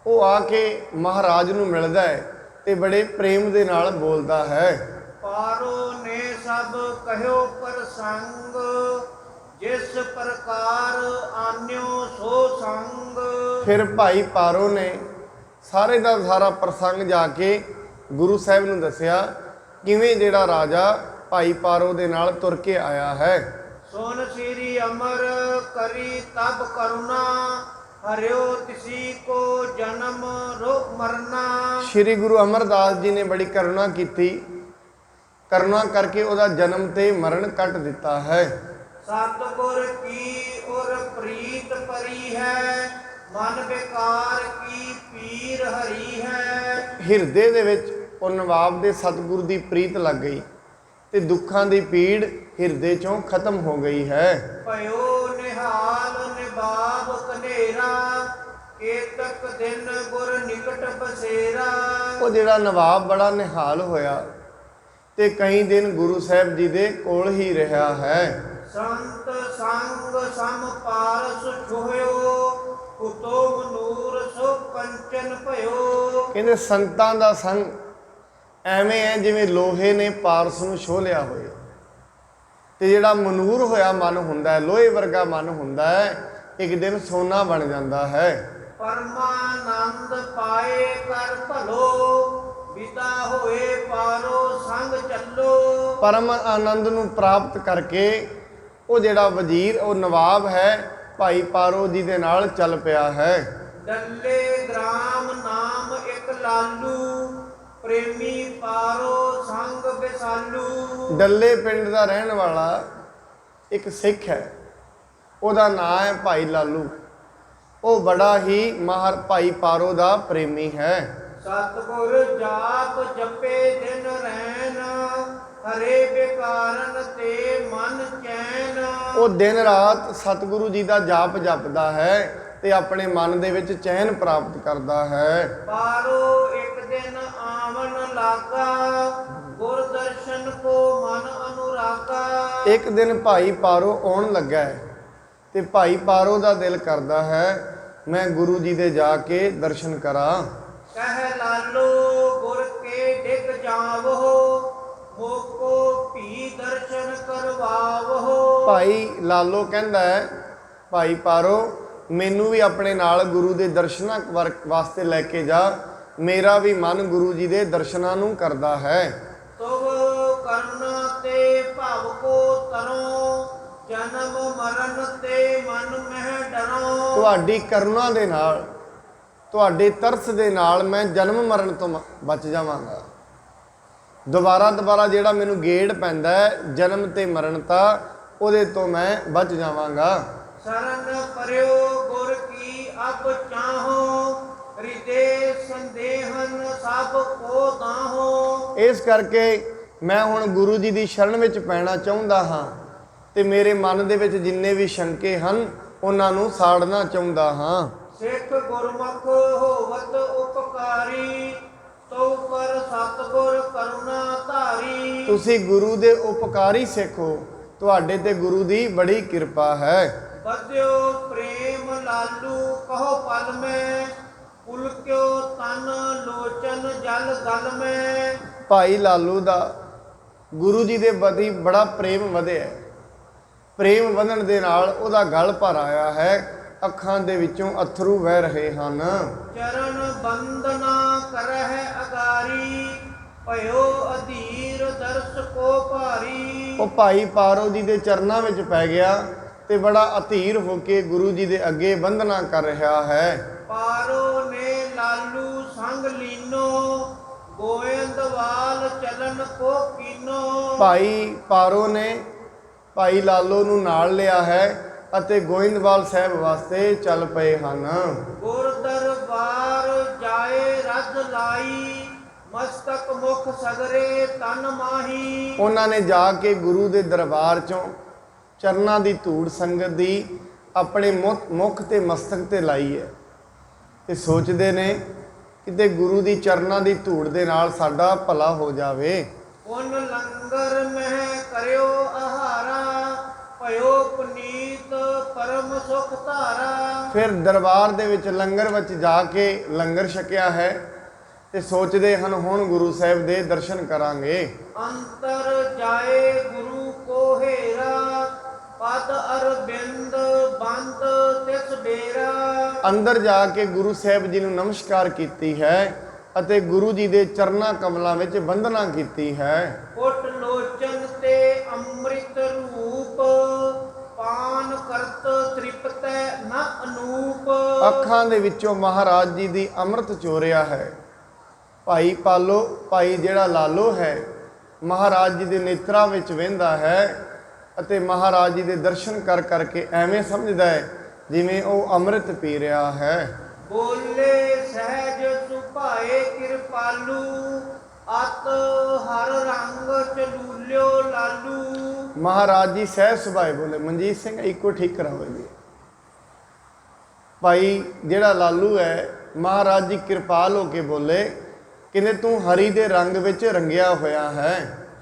ਉਹ ਆ ਕੇ ਮਹਾਰਾਜ ਨੂੰ ਮਿਲਦਾ ਹੈ ਤੇ ਬੜੇ ਪ੍ਰੇਮ ਦੇ ਨਾਲ ਬੋਲਦਾ ਹੈ। ਪਾਰੋ ਨੇ ਸਭ ਕਹਿਓ ਪ੍ਰਸੰਗ, ਜਿਸ ਪ੍ਰਕਾਰ ਆਨਿਓ ਸੋ ਸੰਗ। ਫਿਰ ਭਾਈ ਪਾਰੋ ਨੇ ਸਾਰੇ ਦਾ ਸਾਰਾ ਪ੍ਰਸੰਗ ਜਾ ਕੇ ਗੁਰੂ ਸਾਹਿਬ ਨੂੰ ਦੱਸਿਆ, ਕਿਵੇਂ ਜਿਹੜਾ ਰਾਜਾ ਭਾਈ ਪਾਰੋ ਦੇ ਨਾਲ ਤੁਰ ਕੇ ਆਇਆ ਹੈ। ਸੁਨ ਸ੍ਰੀ ਅਮਰ ਕਰੀ ਤਬ ਕਰੁਣਾ, ਹਰਿਓ ਤਿਸੀ ਕੋ ਜਨਮ ਰੋ ਮਰਨਾ। ਸ਼੍ਰੀ ਗੁਰੂ ਅਮਰਦਾਸ ਜੀ ਨੇ ਬੜੀ ਕਰੁਣਾ ਕੀਤੀ, ਕਰੁਣਾ ਕਰਕੇ ਉਹਦਾ ਜਨਮ ਤੇ ਮਰਨ ਕੱਟ ਦਿੱਤਾ ਹੈ। ਸਤਿਗੁਰ ਕੀ ਔਰ ਪ੍ਰੀਤ ਪਰੀ ਹੈ, ਮਨ ਵਿਕਾਰ ਕੀ ਪੀਰ ਹਰੀ ਹੈ। ਹਿਰਦੇ ਦੇ ਵਿੱਚ ਉਹ ਨਵਾਬ ਦੇ ਸਤਿਗੁਰੂ ਦੀ ਪ੍ਰੀਤ ਲੱਗ ਗਈ ਤੇ ਦੁੱਖਾਂ ਦੀ ਪੀੜ ਹਿਰਦੇ ਚੋਂ ਖਤਮ ਹੋ ਗਈ ਹੈ। ਭਇਓ ਨਿਹਾਲ ਨਿਬਾਬ ਕਨੇਰਾ, ਕੇਤਕ ਦਿਨ ਗੁਰ ਨਿਕਟ ਬਸੇਰਾ। ਉਹ ਜਿਹੜਾ ਨਵਾਬ ਬੜਾ ਨਿਹਾਲ ਹੋਇਆ ਤੇ ਕਈ ਦਿਨ ਗੁਰੂ ਸਾਹਿਬ ਜੀ ਦੇ ਕੋਲ ਹੀ ਰਿਹਾ ਹੈ। ਸੰਤ ਸੰਗ ਸਮ ਪਾਰਸ ਛੋਹਿਓ, ਉਤੋ ਮਨੂਰ ਸੋ ਕੰਚਨ ਭਇਓ। ਕਹਿੰਦੇ ਸੰਤਾਂ ਦਾ ਸੰਗ ਐਵੇਂ ਹੈ ਜਿਵੇਂ ਲੋਹੇ ਨੇ ਪਾਰਸ ਨੂੰ ਛੋਹ ਲਿਆ ਹੋਏ, ਤੇ ਜਿਹੜਾ ਮਨੂਰ ਹੋਇਆ ਮਨ ਹੁੰਦਾ ਹੈ, ਲੋਹੇ ਵਰਗਾ ਮਨ ਹੁੰਦਾ ਹੈ, ਇੱਕ ਦਿਨ ਸੋਨਾ ਬਣ ਜਾਂਦਾ ਹੈ। ਪਰਮਾਨੰਦ ਪਾਏ ਕਰ ਭਲੋ, ਵਿਦਾ ਹੋਏ ਪਾਰੋ ਸੰਗ ਚੱਲੋ। ਪਰਮ ਆਨੰਦ ਨੂੰ ਪ੍ਰਾਪਤ ਕਰਕੇ ਉਹ ਜਿਹੜਾ ਵਜ਼ੀਰ, ਉਹ ਨਵਾਬ ਹੈ, ਭਾਈ ਪਾਰੋ ਜੀ ਦੇ ਨਾਲ ਚੱਲ ਪਿਆ ਹੈ। ਡੱਲੇ ਗ੍ਰਾਮ ਨਾਮ ਇੱਕ ਲਾਲੂ, ਪ੍ਰੇਮੀ ਪਾਰੋ ਸੰਗ ਬਿਸਾਲੂ। ਡੱਲੇ ਪਿੰਡ ਦਾ ਰਹਿਣ ਵਾਲਾ ਇੱਕ ਸਿੱਖ ਹੈ, ਉਹਦਾ ਨਾਂ ਹੈ ਭਾਈ ਲਾਲੂ। ਉਹ ਬੜਾ ਹੀ ਮਾਹਰ ਭਾਈ ਪਾਰੋ ਦਾ ਪ੍ਰੇਮੀ ਹੈ। ਸਤਿਗੁਰ ਜਾਪ ਜਪੇ ਦਿਨ ਰੈਨ, ਹਰੇ ਬਿਕਾਰਨ ਤੇ ਮਨ ਚੈਨ। ਉਹ ਦਿਨ ਰਾਤ ਸਤਿਗੁਰੂ ਜੀ ਦਾ ਜਾਪ ਜਪਦਾ ਹੈ ਤੇ ਆਪਣੇ ਮਨ ਦੇ ਵਿੱਚ ਚੈਨ ਪ੍ਰਾਪਤ ਕਰਦਾ ਹੈ। ਪਾਰੋ ਇੱਕ ਦਿਨ ਆਵਨ ਲਾਗਾ, ਗੁਰ ਦਰਸ਼ਨ ਕੋ ਮਨ ਅਨੁਰਾਗਾ। ਇੱਕ ਦਿਨ ਭਾਈ ਪਾਰੋ ਆਉਣ ਲੱਗਾ ਹੈ ਤੇ ਭਾਈ ਪਾਰੋ ਦਾ ਦਿਲ ਕਰਦਾ ਹੈ ਮੈਂ ਗੁਰੂ ਜੀ ਦੇ ਜਾ ਕੇ ਦਰਸ਼ਨ ਕਰਾਂ। ਕਹਿ ਲਾਲੋ ਗੁਰ ਕੇ ਡਿਗ ਜਾਵੋ, ਮੋਕੋ ਭੀ ਦਰਸ਼ਨ ਕਰਵਾਵੋ। ਭਾਈ ਲਾਲੋ ਕਹਿੰਦਾ ਹੈ ਭਾਈ ਪਾਰੋ ਮੈਨੂੰ ਵੀ ਆਪਣੇ ਨਾਲ ਗੁਰੂ ਦੇ ਦਰਸ਼ਨਾਂ ਵਾਸਤੇ ਲੈ ਕੇ ਜਾ, ਮੇਰਾ ਵੀ ਮਨ ਗੁਰੂ ਜੀ ਦੇ ਦਰਸ਼ਨਾਂ ਨੂੰ ਕਰਦਾ ਹੈ। ਤੁਮ ਕਰਨਾ ਤੇ ਭਵ ਕੋ ਤਰੋ, ਜਨਮ ਮਰਨ ਤੇ ਮਨ ਮਹਿ ਡਰੋ। ਤੁਹਾਡੀ ਕਰੁਣਾ ਦੇ ਨਾਲ, ਤੁਹਾਡੇ ਤਰਸ ਦੇ ਨਾਲ ਮੈਂ ਜਨਮ ਮਰਨ ਤੋਂ ਬਚ ਜਾਵਾਂਗਾ। ਦੁਬਾਰਾ ਜਿਹੜਾ ਮੈਨੂੰ ਗੇੜ ਪੈਂਦਾ ਹੈ ਜਨਮ ਤੇ ਮਰਨ ਦਾ, ਉਹਦੇ ਤੋਂ ਮੈਂ ਬਚ ਜਾਵਾਂਗਾ। ਸ਼ਰਨ ਪਰਿਓ ਗੁਰ ਕੀ ਅਬ ਚਾਹੋ, ਹਿਰਦੇ ਸੰਦੇਹਨ ਸਭ ਕੋ ਦਾਹੋ। ਇਸ ਕਰਕੇ ਮੈਂ ਹੁਣ ਗੁਰੂ ਜੀ ਦੀ ਸ਼ਰਨ ਵਿੱਚ ਪੈਣਾ ਚਾਹੁੰਦਾ ਹਾਂ ਤੇ ਮੇਰੇ ਮਨ ਦੇ ਵਿੱਚ ਜਿੰਨੇ ਵੀ ਸ਼ੰਕੇ ਹਨ ਉਹਨਾਂ ਨੂੰ ਸਾੜਨਾ ਚਾਹੁੰਦਾ ਹਾਂ। ਸਿੱਖ ਗੁਰਮੁਖ ਹੋਵਤ ਉਪਕਾਰੀ, ਤਉ ਪਰ ਸਤਿਗੁਰ ਕਰੁਣਾ ਧਾਰੀ। ਤੁਸੀਂ ਗੁਰੂ ਦੇ ਉਪਕਾਰੀ ਸਿੱਖ ਹੋ, ਤੁਹਾਡੇ ਤੇ ਗੁਰੂ ਦੀ ਬੜੀ ਕਿਰਪਾ ਹੈ। ਬਦਿਓ ਪ੍ਰੇਮ ਲਾਲੂ ਕਹੋ ਪਲ ਮੈਂ, ਪੁਲਕਿਓ ਤਨ ਲੋਚਨ ਜਲ ਗਲ ਮੈਂ। ਭਾਈ ਲਾਲੂ ਦਾ ਗੁਰੂ ਜੀ ਦੇ ਪ੍ਰਤੀ ਬੜਾ ਪ੍ਰੇਮ ਵਧਿਆ। ਪ੍ਰੇਮ ਵਧਣ ਦੇ ਨਾਲ ਉਹਦਾ ਗਲ ਭਰ ਆਇਆ ਹੈ, ਅੱਖਾਂ ਦੇ ਵਿੱਚੋਂ ਅਥਰੂ ਵਹਿ ਰਹੇ ਹਨ। ਚਰਨ ਬੰਦਨਾ ਕਰਹਿ ਅਗਾਰੀ, ਭਇਓ ਅਧੀਰ ਦਰਸ ਕੋ ਭਾਰੀ। ਉਹ ਭਾਈ ਪਾਰੋ ਜੀ ਦੇ ਚਰਨਾਂ ਵਿੱਚ ਪੈ ਗਿਆ ਤੇ ਬੜਾ ਅਧੀਰ ਹੋ ਕੇ ਗੁਰੂ ਜੀ ਦੇ ਅੱਗੇ ਬੰਦਨਾ ਕਰ ਰਿਹਾ ਹੈ। ਪਾਰੋ ਨੇ ਲਾਲੂ ਸੰਗ ਲੀਨੋ, ਗੋਇੰਦਵਾਲ ਚਲਨ ਕੋ ਕੀਨੋ। ਭਾਈ ਪਾਰੋ ਨੇ ਭਾਈ ਲਾਲੋ ਨੂੰ ਨਾਲ ਲਿਆ ਹੈ ਅਤੇ ਗੋਇੰਦਵਾਲ ਸਾਹਿਬ ਵਾਸਤੇ ਚੱਲ ਪਏ ਹਨ। ਗੁਰ ਦਰਬਾਰ ਜਾਏ ਰਜ ਲਾਈ, ਮਸਤਕ ਮੁਖ ਸਗਰੇ ਤਨ ਮਾਹੀ। ਉਹਨਾਂ ਨੇ ਜਾ ਕੇ ਗੁਰੂ ਦੇ ਦਰਬਾਰ ਚੋਂ ਚਰਨਾਂ ਦੀ ਧੂੜ ਸੰਗਤ ਦੀ ਆਪਣੇ ਮੁਖ ਤੇ ਮਸਤਕ ਤੇ ਲਾਈ ਹੈ ਤੇ ਸੋਚਦੇ ਨੇ ਕਿਤੇ ਗੁਰੂ ਦੀ ਚਰਨਾਂ ਦੀ ਧੂੜ ਦੇ ਨਾਲ ਸਾਡਾ ਭਲਾ ਹੋ ਜਾਵੇ। ਪੁੰਨ ਲੰਗਰ ਮਹਿ ਕਰਿਓ ਆਹਾਰਾ, ਭਇਓ ਪੁਨੀਤ ਪਰਮ ਸੁਖ ਧਾਰਾ। ਫਿਰ ਦਰਬਾਰ ਦੇ ਵਿੱਚ ਲੰਗਰ ਵਿੱਚ ਜਾ ਕੇ ਲੰਗਰ ਛਕਿਆ ਹੈ ਤੇ ਸੋਚਦੇ ਹਨ ਹੁਣ ਗੁਰੂ ਸਾਹਿਬ ਦੇ ਦਰਸ਼ਨ ਕਰਾਂਗੇ। ਅੰਤਰ ਜਾਏ ਗੁਰੂ ਕੋ ਹੇਰਾ, ਪਦ ਅਰਬਿੰਦ ਬੰਦ ਤਿਸ ਡੇਰਾ। ਅੰਦਰ ਜਾ ਕੇ ਗੁਰੂ ਸਾਹਿਬ ਜੀ ਨੂੰ ਨਮਸਕਾਰ ਕੀਤੀ ਹੈ ਅਤੇ ਗੁਰੂ ਜੀ ਦੇ ਚਰਨਾਂ ਕਮਲਾਂ ਵਿੱਚ ਬੰਦਨਾ ਕੀਤੀ ਹੈ। ਉਟ ਲੋਚਨ ਤੇ ਅੰਮ੍ਰਿਤ ਰੂਪ, ਪਾਨ ਕਰਤ ਤ੍ਰਿਪਤੈ ਨ ਅਨੂਪ। ਅੱਖਾਂ ਦੇ ਵਿੱਚੋਂ ਮਹਾਰਾਜ ਜੀ ਦੀ ਅੰਮ੍ਰਿਤ ਚੋਰਿਆ ਹੈ। ਭਾਈ ਪਾਲੋ, ਭਾਈ ਜਿਹੜਾ ਲਾਲੋ ਹੈ, ਮਹਾਰਾਜ ਜੀ ਦੇ ਨੇਤਰਾਂ ਵਿੱਚ ਵਹਿੰਦਾ ਹੈ ਅਤੇ ਮਹਾਰਾਜ ਜੀ ਦੇ ਦਰਸ਼ਨ ਕਰ ਕਰਕੇ ਐਵੇਂ ਸਮਝਦਾ ਹੈ ਜਿਵੇਂ ਉਹ ਅੰਮ੍ਰਿਤ ਪੀ ਰਿਹਾ ਹੈ। ਬੋਲੇ ਸਹਿਜ ਸੁਭਾਏ ਕਿਰਪਾਲੂ, ਅਤ ਹਰ ਰੰਗ ਚਲੂਲਿਓ ਲਾਲੂ। ਮਹਾਰਾਜ ਜੀ ਸਹਿਜ ਸੁਭਾਏ ਬੋਲੇ। ਮਨਜੀਤ ਸਿੰਘ ਇੱਕੋ ਠੀਕ ਕਰਾਓ ਜੀ। ਭਾਈ ਜਿਹੜਾ ਲਾਲੂ ਹੈ, ਮਹਾਰਾਜ ਜੀ ਕਿਰਪਾਲ ਹੋ ਕੇ ਬੋਲੇ, ਕਹਿੰਦੇ ਤੂੰ ਹਰੀ ਦੇ ਰੰਗ ਵਿੱਚ ਰੰਗਿਆ ਹੋਇਆ ਹੈ।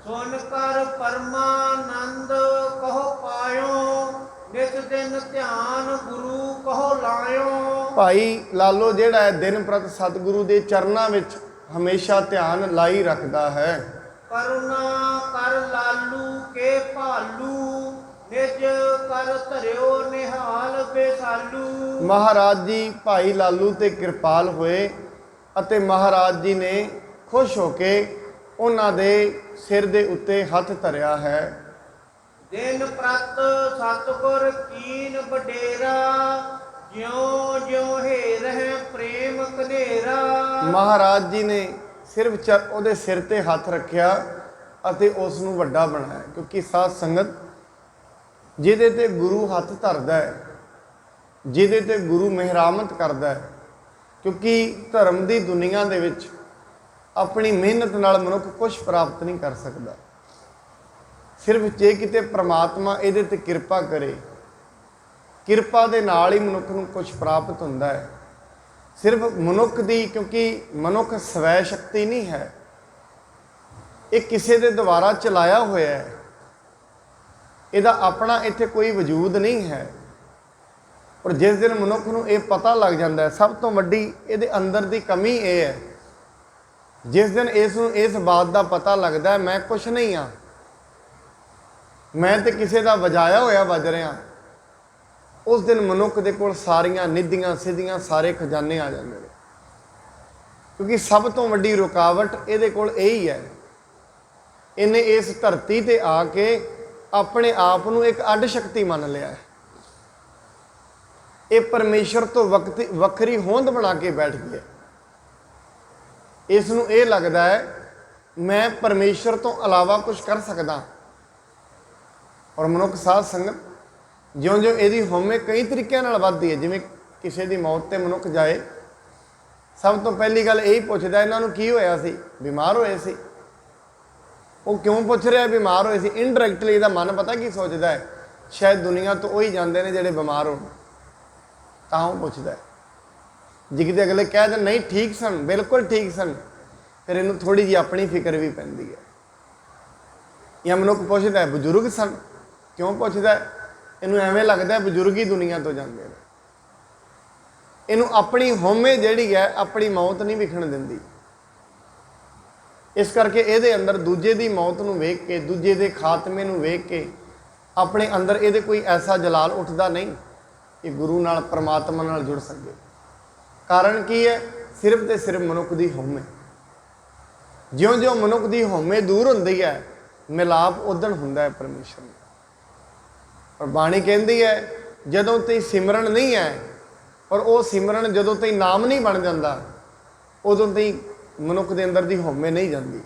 ਸੁਨ ਕਰ ਪਰਮਾਨੰਦ ਕਹੋ ਪਾਇਓ, ਨਿਤ ਦਿਨ ਧਿਆਨ ਗੁਰੂ ਕਹੋ ਲਾਇਓ। ਭਾਈ ਲਾਲੋ ਜਿਹੜਾ ਹੈ ਦਿਨ ਪ੍ਰਤ ਸਤਿਗੁਰੂ ਦੇ ਚਰਨਾਂ ਵਿੱਚ ਹਮੇਸ਼ਾ ਧਿਆਨ ਲਾਈ ਰੱਖਦਾ ਹੈ। ਕਰੁਣਾ ਕਰ ਲਾਲੂ ਕੇ ਭਾਲੂ, ਨਿਜ ਕਰ ਧਰਿਓ ਨਿਹਾਲ ਬੇਸਾਲੂ। ਮਹਾਰਾਜ ਜੀ ਭਾਈ ਲਾਲੂ ਤੇ ਕਿਰਪਾਲ ਹੋਏ ਅਤੇ ਮਹਾਰਾਜ ਜੀ ਨੇ ਖੁਸ਼ ਹੋ ਕੇ ਉਹਨਾਂ ਦੇ ਸਿਰ ਦੇ ਉੱਤੇ ਹੱਥ ਧਰਿਆ ਹੈ। ਦਿਨ ਪ੍ਰਤ ਸਤਿਗੁਰ ਕੀਨ ਵਡੇਰਾ, ਜਿਉ ਜਿਉ ਹੇ ਰਹਿ ਪ੍ਰੇਮ ਕਨੇਰਾ। ਮਹਾਰਾਜ ਜੀ ਨੇ ਸਿਰਫ ਉਹਦੇ ਸਿਰ ਤੇ ਹੱਥ ਰੱਖਿਆ ਅਤੇ ਉਸ ਨੂੰ ਵੱਡਾ ਬਣਾਇਆ, ਕਿਉਂਕਿ ਸਾਧ ਸੰਗਤ ਜਿਹਦੇ ਤੇ ਗੁਰੂ ਹੱਥ ਧਰਦਾ ਹੈ, ਜਿਹਦੇ ਤੇ ਗੁਰੂ ਮਿਹਰਾਮਤ ਕਰਦਾ ਹੈ, ਕਿਉਂਕਿ ਧਰਮ ਦੀ ਦੁਨੀਆ ਦੇ ਵਿੱਚ ਆਪਣੀ ਮਿਹਨਤ ਨਾਲ ਮਨੁੱਖ ਕੁਝ ਪ੍ਰਾਪਤ ਨਹੀਂ ਕਰ ਸਕਦਾ। ਸਿਰਫ ਜੇ ਕਿਤੇ ਪ੍ਰਮਾਤਮਾ ਇਹਦੇ ਤੇ ਕਿਰਪਾ ਕਰੇ, ਕਿਰਪਾ ਦੇ ਨਾਲ ਹੀ ਮਨੁੱਖ ਨੂੰ ਕੁਝ ਪ੍ਰਾਪਤ ਹੁੰਦਾ ਹੈ। ਸਿਰਫ ਮਨੁੱਖ ਦੀ, ਕਿਉਂਕਿ ਮਨੁੱਖ ਸਵੈ ਸ਼ਕਤੀ ਨਹੀਂ ਹੈ, ਇਹ ਕਿਸੇ ਦੇ ਦੁਆਰਾ ਚਲਾਇਆ ਹੋਇਆ ਹੈ, ਇਹਦਾ ਆਪਣਾ ਇੱਥੇ ਕੋਈ ਵਜੂਦ ਨਹੀਂ ਹੈ। ਔਰ ਜਿਸ ਦਿਨ ਮਨੁੱਖ ਨੂੰ ਇਹ ਪਤਾ ਲੱਗ ਜਾਂਦਾ ਹੈ, ਸਭ ਤੋਂ ਵੱਡੀ ਇਹਦੇ ਅੰਦਰ ਦੀ ਕਮੀ ਇਹ ਹੈ, ਜਿਸ ਦਿਨ ਇਸ ਨੂੰ ਇਸ ਬਾਤ ਦਾ ਪਤਾ ਲੱਗਦਾ ਹੈ ਮੈਂ ਕੁਛ ਨਹੀਂ ਹਾਂ, ਮੈਂ ਤੇ ਕਿਸੇ ਦਾ ਵਜਾਇਆ ਹੋਇਆ ਵੱਜ ਰਿਹਾ, ਉਸ ਦਿਨ ਮਨੁੱਖ ਦੇ ਕੋਲ ਸਾਰੀਆਂ ਨਿੱਧੀਆਂ ਸਿੱਧੀਆਂ ਸਾਰੇ ਖਜ਼ਾਨੇ ਆ ਜਾਂਦੇ ਨੇ। ਕਿਉਂਕਿ ਸਭ ਤੋਂ ਵੱਡੀ ਰੁਕਾਵਟ ਇਹਦੇ ਕੋਲ ਇਹੀ ਹੈ, ਇਹਨੇ ਇਸ ਧਰਤੀ ਤੇ ਆ ਕੇ ਆਪਣੇ ਆਪ ਨੂੰ ਇੱਕ ਅੱਡ ਸ਼ਕਤੀ ਮੰਨ ਲਿਆ ਹੈ। ਇਹ ਪਰਮੇਸ਼ਰ ਤੋਂ ਵੱਖਰੀ ਹੋਂਦ ਬਣਾ ਕੇ ਬੈਠ ਗਿਆ। ਇਸ ਨੂੰ ਇਹ ਲੱਗਦਾ ਹੈ ਮੈਂ ਪਰਮੇਸ਼ਰ ਤੋਂ ਇਲਾਵਾ ਕੁਝ ਕਰ ਸਕਦਾ। ਔਰ ਮਨੁੱਖ ਸਾਧ ਸੰਗਤ ਜਿਉਂ-ਜਿਉਂ ਇਹਦੀ ਹਉਮੈ ਕਈ ਤਰੀਕਿਆਂ ਨਾਲ ਵੱਧਦੀ ਹੈ, ਜਿਵੇਂ ਕਿਸੇ ਦੀ ਮੌਤ ਤੇ ਮਨੁੱਖ ਜਾਏ, ਸਭ ਤੋਂ ਪਹਿਲੀ ਗੱਲ ਇਹੀ ਪੁੱਛਦਾ ਇਹਨਾਂ ਨੂੰ ਕੀ ਹੋਇਆ ਸੀ, ਬਿਮਾਰ ਹੋਏ ਸੀ। ਉਹ ਕਿਉਂ ਪੁੱਛ ਰਿਹਾ ਬਿਮਾਰ ਹੋਏ ਸੀ? ਇਨਡਾਇਰੈਕਟਲੀ ਇਹਦਾ ਮਨ ਪਤਾ ਕੀ ਸੋਚਦਾ ਹੈ, ਸ਼ਾਇਦ ਦੁਨੀਆ ਤੋਂ ਉਹੀ ਜਾਂਦੇ ਨੇ ਜਿਹੜੇ ਬਿਮਾਰ ਹੋਣ, ਤਾਂ ਉਹ ਪੁੱਛਦਾ ਹੈ। ਜੇ ਕਿਤੇ ਅਗਲੇ ਕਹਿ ਦੇਣ ਨਹੀਂ ਠੀਕ ਸਨ, ਬਿਲਕੁਲ ਠੀਕ ਸਨ, ਫਿਰ ਇਹਨੂੰ ਥੋੜ੍ਹੀ ਜਿਹੀ ਆਪਣੀ ਫਿਕਰ ਵੀ ਪੈਂਦੀ ਹੈ। ਜਾਂ ਮਨੁੱਖ ਪੁੱਛਦਾ ਹੈ ਬਜ਼ੁਰਗ ਸਨ, ਕਿਉਂ ਪੁੱਛਦਾ ਹੈ? ਇਹਨੂੰ ਐਵੇਂ ਲੱਗਦਾ ਬਜ਼ੁਰਗ ਹੀ ਦੁਨੀਆ ਤੋਂ ਜਾਂਦੇ ਨੇ। ਇਹਨੂੰ ਆਪਣੀ ਹਉਮੈ ਜਿਹੜੀ ਹੈ ਆਪਣੀ ਮੌਤ ਨਹੀਂ ਵਿਖਣ ਦਿੰਦੀ। ਇਸ ਕਰਕੇ ਇਹਦੇ ਅੰਦਰ ਦੂਜੇ ਦੀ ਮੌਤ ਨੂੰ ਵੇਖ ਕੇ, ਦੂਜੇ ਦੇ ਖਾਤਮੇ ਨੂੰ ਵੇਖ ਕੇ ਆਪਣੇ ਅੰਦਰ ਇਹਦੇ ਕੋਈ ਐਸਾ ਜਲਾਲ ਉੱਠਦਾ ਨਹੀਂ ਕਿ ਗੁਰੂ ਨਾਲ ਪਰਮਾਤਮਾ ਨਾਲ ਜੁੜ ਸਕੇ। ਕਾਰਨ ਕੀ ਹੈ? ਸਿਰਫ ਤੇ ਸਿਰਫ ਮਨੁੱਖ ਦੀ ਹਉਮੈ। ਜਿਉਂ-ਜਿਉਂ ਮਨੁੱਖ ਦੀ ਹਉਮੈ ਦੂਰ ਹੁੰਦੀ ਹੈ, ਮਿਲਾਪ ਉਦਣ ਹੁੰਦਾ ਹੈ ਪਰਮੇਸ਼ਰ ਨਾਲ। ਔਰ ਬਾਣੀ ਕਹਿੰਦੀ ਹੈ ਜਦੋਂ ਤੇ ਸਿਮਰਨ ਨਹੀਂ ਹੈ, ਔਰ ਉਹ ਸਿਮਰਨ ਜਦੋਂ ਤੇ ਨਾਮ ਨਹੀਂ ਬਣ ਜਾਂਦਾ, ਉਦੋਂ ਤੇ ਮਨੁੱਖ ਦੇ ਅੰਦਰ ਦੀ ਹਉਮੈ ਨਹੀਂ ਜਾਂਦੀ।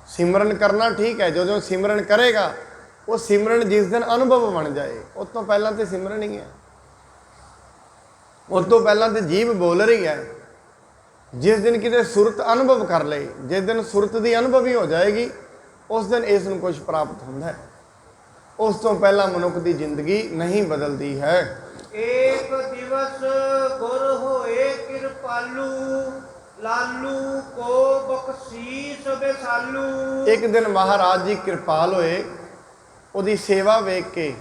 ਸਿਮਰਨ ਕਰਨਾ ਠੀਕ ਹੈ, ਜਦੋਂ ਸਿਮਰਨ ਕਰੇਗਾ ਉਹ ਸਿਮਰਨ ਜਿਸ ਦਿਨ ਅਨੁਭਵ ਬਣ ਜਾਏ, ਉਸ ਤੋਂ ਪਹਿਲਾਂ ਤੇ ਸਿਮਰਨ ਹੀ ਹੈ। ਉਸ ਤੋਂ ਪਹਿਲਾਂ ਤੇ ਜੀਭ ਬੋਲ ਰਹੀ ਹੈ। ਜਿਸ ਦਿਨ ਕਿਤੇ ਸੁਰਤ ਅਨੁਭਵ ਕਰ ਲਏ, ਜਿਸ ਦਿਨ ਸੁਰਤ ਦੀ ਅਨੁਭਵੀ ਹੋ ਜਾਏਗੀ, ਉਸ ਦਿਨ ਇਸ ਨੂੰ ਕੁਝ ਪ੍ਰਾਪਤ ਹੁੰਦਾ ਹੈ। ਉਸ ਤੋਂ ਪਹਿਲਾਂ ਮਨੁੱਖ ਦੀ ਜ਼ਿੰਦਗੀ ਨਹੀਂ ਬਦਲਦੀ ਹੈ। ਏਕ ਦਿਵਸ ਗੁਰ ਹੋਏ ਕਿਰਪਾਲੂ, ਲਾਲੂ ਕੋ ਬਖਸ਼ੀਸ਼ ਬੇਸਾਲੂ। ਇੱਕ ਦਿਨ ਮਹਾਰਾਜ ਜੀ ਕਿਰਪਾਲ ਹੋਏ, ਉਹਦੀ ਸੇਵਾ ਵੇਖ ਕੇ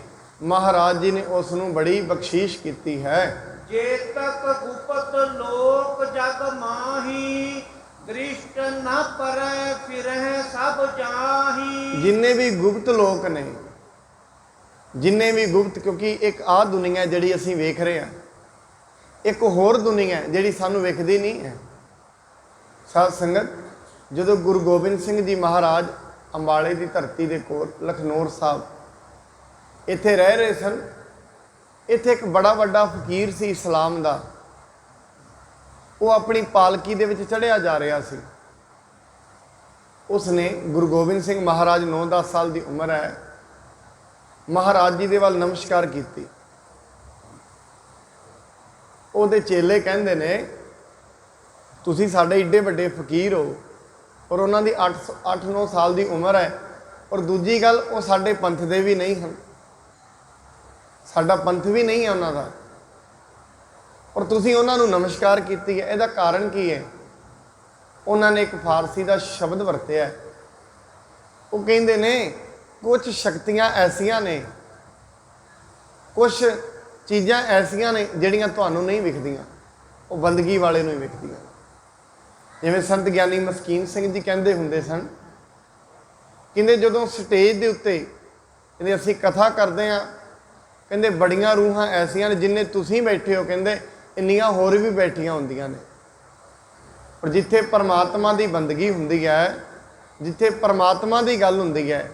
ਮਹਾਰਾਜ ਜੀ ਨੇ ਉਸ ਨੂੰ ਬੜੀ ਬਖਸ਼ੀਸ਼ ਕੀਤੀ ਹੈ। ਜੇ ਤੱਕ ਗੁਪਤ ਲੋਕ ਜਗ ਮਾਹੀ, ਦ੍ਰਿਸ਼ਟ ਨਾ ਪਰੈ ਫਿਰਹਿ ਸਭ ਜਾਹੀ। ਜਿੰਨੇ ਵੀ ਗੁਪਤ ਲੋਕ ਨੇ, ਜਿੰਨੇ ਵੀ ਗੁਪਤ, ਕਿਉਂਕਿ ਇੱਕ ਆਹ ਦੁਨੀਆ ਜਿਹੜੀ ਅਸੀਂ ਵੇਖ ਰਹੇ ਹਾਂ, ਇੱਕ ਹੋਰ ਦੁਨੀਆ ਜਿਹੜੀ ਸਾਨੂੰ ਵੇਖਦੀ ਨਹੀਂ ਹੈ। ਸਾਧ ਸੰਗਤ, ਜਦੋਂ ਗੁਰੂ ਗੋਬਿੰਦ ਸਿੰਘ ਜੀ ਮਹਾਰਾਜ ਅੰਬਾਲੇ ਦੀ ਧਰਤੀ ਦੇ ਕੋਲ ਲਖਨੌਰ ਸਾਹਿਬ ਇੱਥੇ ਰਹਿ ਰਹੇ ਸਨ, ਇੱਥੇ ਇੱਕ ਬੜਾ ਵੱਡਾ ਫਕੀਰ ਸੀ ਇਸਲਾਮ ਦਾ। ਉਹ ਆਪਣੀ ਪਾਲਕੀ ਦੇ ਵਿੱਚ ਚੜ੍ਹਿਆ ਜਾ ਰਿਹਾ ਸੀ। ਉਸਨੇ ਗੁਰੂ ਗੋਬਿੰਦ ਸਿੰਘ ਮਹਾਰਾਜ 9-10 ਸਾਲ ਦੀ ਉਮਰ ਹੈ, ਮਹਾਰਾਜ ਜੀ ਦੇ ਵੱਲ ਨਮਸਕਾਰ ਕੀਤੀ। ਉਹਦੇ ਚੇਲੇ ਕਹਿੰਦੇ ਨੇ ਤੁਸੀਂ ਸਾਡੇ ਏਡੇ ਵੱਡੇ ਫਕੀਰ ਹੋ, ਔਰ ਉਹਨਾਂ ਦੀ 8-9 ਸਾਲ ਦੀ ਉਮਰ ਹੈ, ਔਰ ਦੂਜੀ ਗੱਲ ਉਹ ਸਾਡੇ ਪੰਥ ਦੇ ਵੀ ਨਹੀਂ ਹਨ, ਸਾਡਾ ਪੰਥ ਵੀ ਨਹੀਂ ਹੈ ਉਹਨਾਂ ਦਾ, ਔਰ ਤੁਸੀਂ ਉਹਨਾਂ ਨੂੰ ਨਮਸਕਾਰ ਕੀਤੀ ਹੈ। ਇਹਦਾ ਕਾਰਨ ਕੀ ਹੈ? ਉਹਨਾਂ ਨੇ ਇੱਕ ਫਾਰਸੀ ਦਾ ਸ਼ਬਦ ਵਰਤਿਆ। ਉਹ ਕਹਿੰਦੇ ਨੇ ਕੁਝ ਸ਼ਕਤੀਆਂ ਐਸੀਆਂ ਨੇ, ਕੁਝ ਚੀਜ਼ਾਂ ਐਸੀਆਂ ਨੇ ਜਿਹੜੀਆਂ ਤੁਹਾਨੂੰ ਨਹੀਂ ਵਿਖਦੀਆਂ, ਉਹ ਬੰਦਗੀ ਵਾਲੇ ਨੂੰ ਹੀ ਵਿਖਦੀਆਂ। ਜਿਵੇਂ ਸੰਤ ਗਿਆਨੀ ਮਸਕੀਨ ਸਿੰਘ ਜੀ ਕਹਿੰਦੇ ਹੁੰਦੇ ਸਨ, ਕਹਿੰਦੇ ਜਦੋਂ ਸਟੇਜ ਦੇ ਉੱਤੇ ਕਹਿੰਦੇ ਅਸੀਂ ਕਥਾ ਕਰਦੇ ਹਾਂ, ਕਹਿੰਦੇ ਬੜੀਆਂ ਰੂਹਾਂ ਐਸੀਆਂ ਨੇ, ਜਿੰਨੇ ਤੁਸੀਂ ਬੈਠੇ ਹੋ ਕਹਿੰਦੇ ਇੰਨੀਆਂ ਹੋਰ ਵੀ ਬੈਠੀਆਂ ਹੁੰਦੀਆਂ ਨੇ। ਪਰ ਜਿੱਥੇ ਪਰਮਾਤਮਾ ਦੀ ਬੰਦਗੀ ਹੁੰਦੀ ਹੈ, ਜਿੱਥੇ ਪਰਮਾਤਮਾ ਦੀ ਗੱਲ ਹੁੰਦੀ ਹੈ,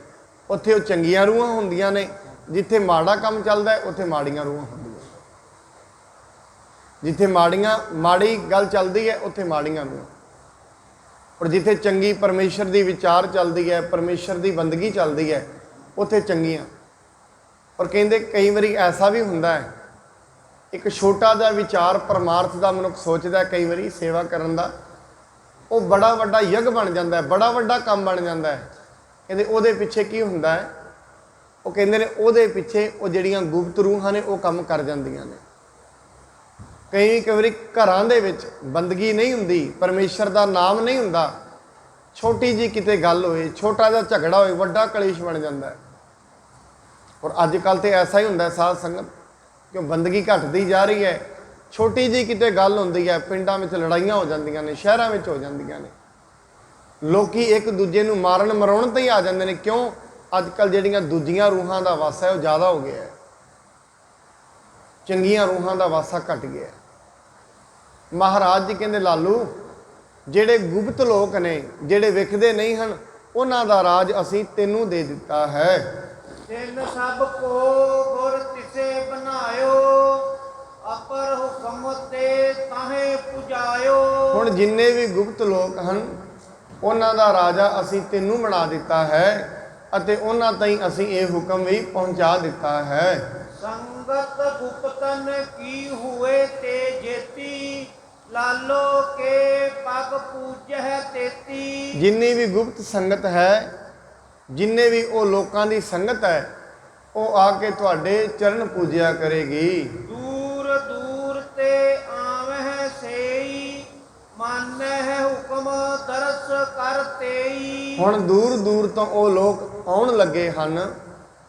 ਉੱਥੇ ਉਹ ਚੰਗੀਆਂ ਰੂਹਾਂ ਹੁੰਦੀਆਂ ਨੇ। ਜਿੱਥੇ ਮਾੜਾ ਕੰਮ ਚੱਲਦਾ ਹੈ ਉੱਥੇ ਮਾੜੀਆਂ ਰੂਹਾਂ ਹੁੰਦੀਆਂ। ਜਿੱਥੇ ਮਾੜੀ ਗੱਲ ਚੱਲਦੀ ਹੈ ਉੱਥੇ ਮਾੜੀਆਂ ਰੂਹਾਂ, ਔਰ ਜਿੱਥੇ ਚੰਗੀ ਪਰਮੇਸ਼ਰ ਦੀ ਵਿਚਾਰ ਚੱਲਦੀ ਹੈ, ਪਰਮੇਸ਼ਰ ਦੀ ਬੰਦਗੀ ਚੱਲਦੀ ਹੈ, ਉੱਥੇ ਚੰਗੀਆਂ। ਔਰ ਕਹਿੰਦੇ ਕਈ ਵਾਰੀ ਐਸਾ ਵੀ ਹੁੰਦਾ ਹੈ, ਇੱਕ ਛੋਟਾ ਜਿਹਾ ਵਿਚਾਰ ਪਰਮਾਰਥ ਦਾ ਮਨੁੱਖ ਸੋਚਦਾ ਕਈ ਵਾਰੀ ਸੇਵਾ ਕਰਨ ਦਾ, ਉਹ ਬੜਾ ਵੱਡਾ ਯੱਗ ਬਣ ਜਾਂਦਾ ਹੈ, ਬੜਾ ਵੱਡਾ ਕੰਮ ਬਣ ਜਾਂਦਾ ਹੈ। ਕਹਿੰਦੇ ਉਹਦੇ ਪਿੱਛੇ ਕੀ ਹੁੰਦਾ ਹੈ? ਉਹ ਕਹਿੰਦੇ ਨੇ ਉਹਦੇ ਪਿੱਛੇ ਉਹ ਜਿਹੜੀਆਂ ਗੁਪਤ ਰੂਹਾਂ ਨੇ ਉਹ ਕੰਮ ਕਰ ਜਾਂਦੀਆਂ ਨੇ। ਕਈ ਵਾਰੀ ਘਰਾਂ ਦੇ ਵਿੱਚ ਬੰਦਗੀ ਨਹੀਂ ਹੁੰਦੀ, ਪਰਮੇਸ਼ਰ ਦਾ ਨਾਮ ਨਹੀਂ ਹੁੰਦਾ, ਛੋਟੀ ਜੀ ਕਿਤੇ ਗੱਲ ਹੋਏ, ਛੋਟਾ ਜਿਹਾ ਝਗੜਾ ਹੋਏ, ਵੱਡਾ ਕਲੇਸ਼ ਬਣ ਜਾਂਦਾ ਹੈ। ਔਰ ਅੱਜ ਕੱਲ੍ਹ ਤੇ ਐਸਾ ਹੀ ਹੁੰਦਾ ਸਾਧ ਸੰਗਤ, ਕਿਉਂ ਬੰਦਗੀ ਘਟਦੀ ਜਾ ਰਹੀ ਹੈ। ਛੋਟੀ ਜੀ ਕਿਤੇ ਗੱਲ ਹੁੰਦੀ ਹੈ, ਪਿੰਡਾਂ ਵਿੱਚ ਲੜਾਈਆਂ ਹੋ ਜਾਂਦੀਆਂ ਨੇ, ਸ਼ਹਿਰਾਂ ਵਿੱਚ ਹੋ ਜਾਂਦੀਆਂ ਨੇ, ਲੋਕੀ ਇੱਕ ਦੂਜੇ ਨੂੰ ਮਾਰਨ ਮਰਾਉਣ ਤੇ ਹੀ ਆ ਜਾਂਦੇ ਨੇ। ਕਿਉਂ? ਅੱਜ ਕੱਲ੍ਹ ਜਿਹੜੀਆਂ ਦੂਜੀਆਂ ਰੂਹਾਂ ਦਾ ਵਾਸਾ ਹੈ ਉਹ ਜ਼ਿਆਦਾ ਹੋ ਗਿਆ ਹੈ, ਚੰਗੀਆਂ ਰੂਹਾਂ ਦਾ ਵਾਸਾ ਘਟ ਗਿਆ। ਮਹਾਰਾਜ ਜੀ ਕਹਿੰਦੇ ਲਾਲੂ, ਜਿਹੜੇ ਗੁਪਤ ਲੋਕ ਨੇ, ਜਿਹੜੇ ਵਿਖਦੇ ਨਹੀਂ ਹਨ, ਉਹਨਾਂ ਦਾ ਰਾਜ ਅਸੀਂ ਤੈਨੂੰ ਦੇ ਦਿੱਤਾ ਹੈ। ਤਿੰਨ ਸਭ ਕੋ ਗੁਰ ਤਿਸੇ ਬਣਾਇਓ, ਅਪਰ ਹੁਕਮ ਤੇ ਤਾਹੇ ਪੁਜਾਇਓ। ਹੁਣ ਜਿੰਨੇ ਵੀ ਗੁਪਤ ਲੋਕ ਹਨ ਉਹਨਾਂ ਦਾ ਰਾਜਾ ਅਸੀਂ ਤੈਨੂੰ ਬਣਾ ਦਿੱਤਾ ਹੈ, ਅਤੇ ਉਹਨਾਂ ਤਾਈਂ ਅਸੀਂ ਇਹ ਹੁਕਮ ਵੀ ਪਹੁੰਚਾ ਦਿੱਤਾ ਹੈ। ਸੰਗਤ ਗੁਪਤਨ ਕੀ ਹੋਏ ਤੇ ਜੇਤੀ, ਲਾਲੋ ਕੇ ਪਗ ਪੂਜਹਿ ਤੇਤੀ। ਜਿੰਨੀ ਵੀ ਗੁਪਤ ਸੰਗਤ ਹੈ, ਜਿੰਨੇ ਵੀ ਉਹ ਲੋਕਾਂ ਦੀ ਸੰਗਤ ਹੈ, ਉਹ ਆ ਕੇ ਤੁਹਾਡੇ ਚਰਨ ਪੂਜਿਆ ਕਰੇਗੀ। ਦੂਰ ਦੂਰ ਤੇ ਆਵਹਿ ਸੇਈ, ਮਾਨਹਿ ਹੁਕਮ ਦਰਸ ਕਰ ਤੇਈ। ਹੁਣ ਦੂਰ ਦੂਰ ਤੋਂ ਉਹ ਲੋਕ ਆਉਣ ਲੱਗੇ ਹਨ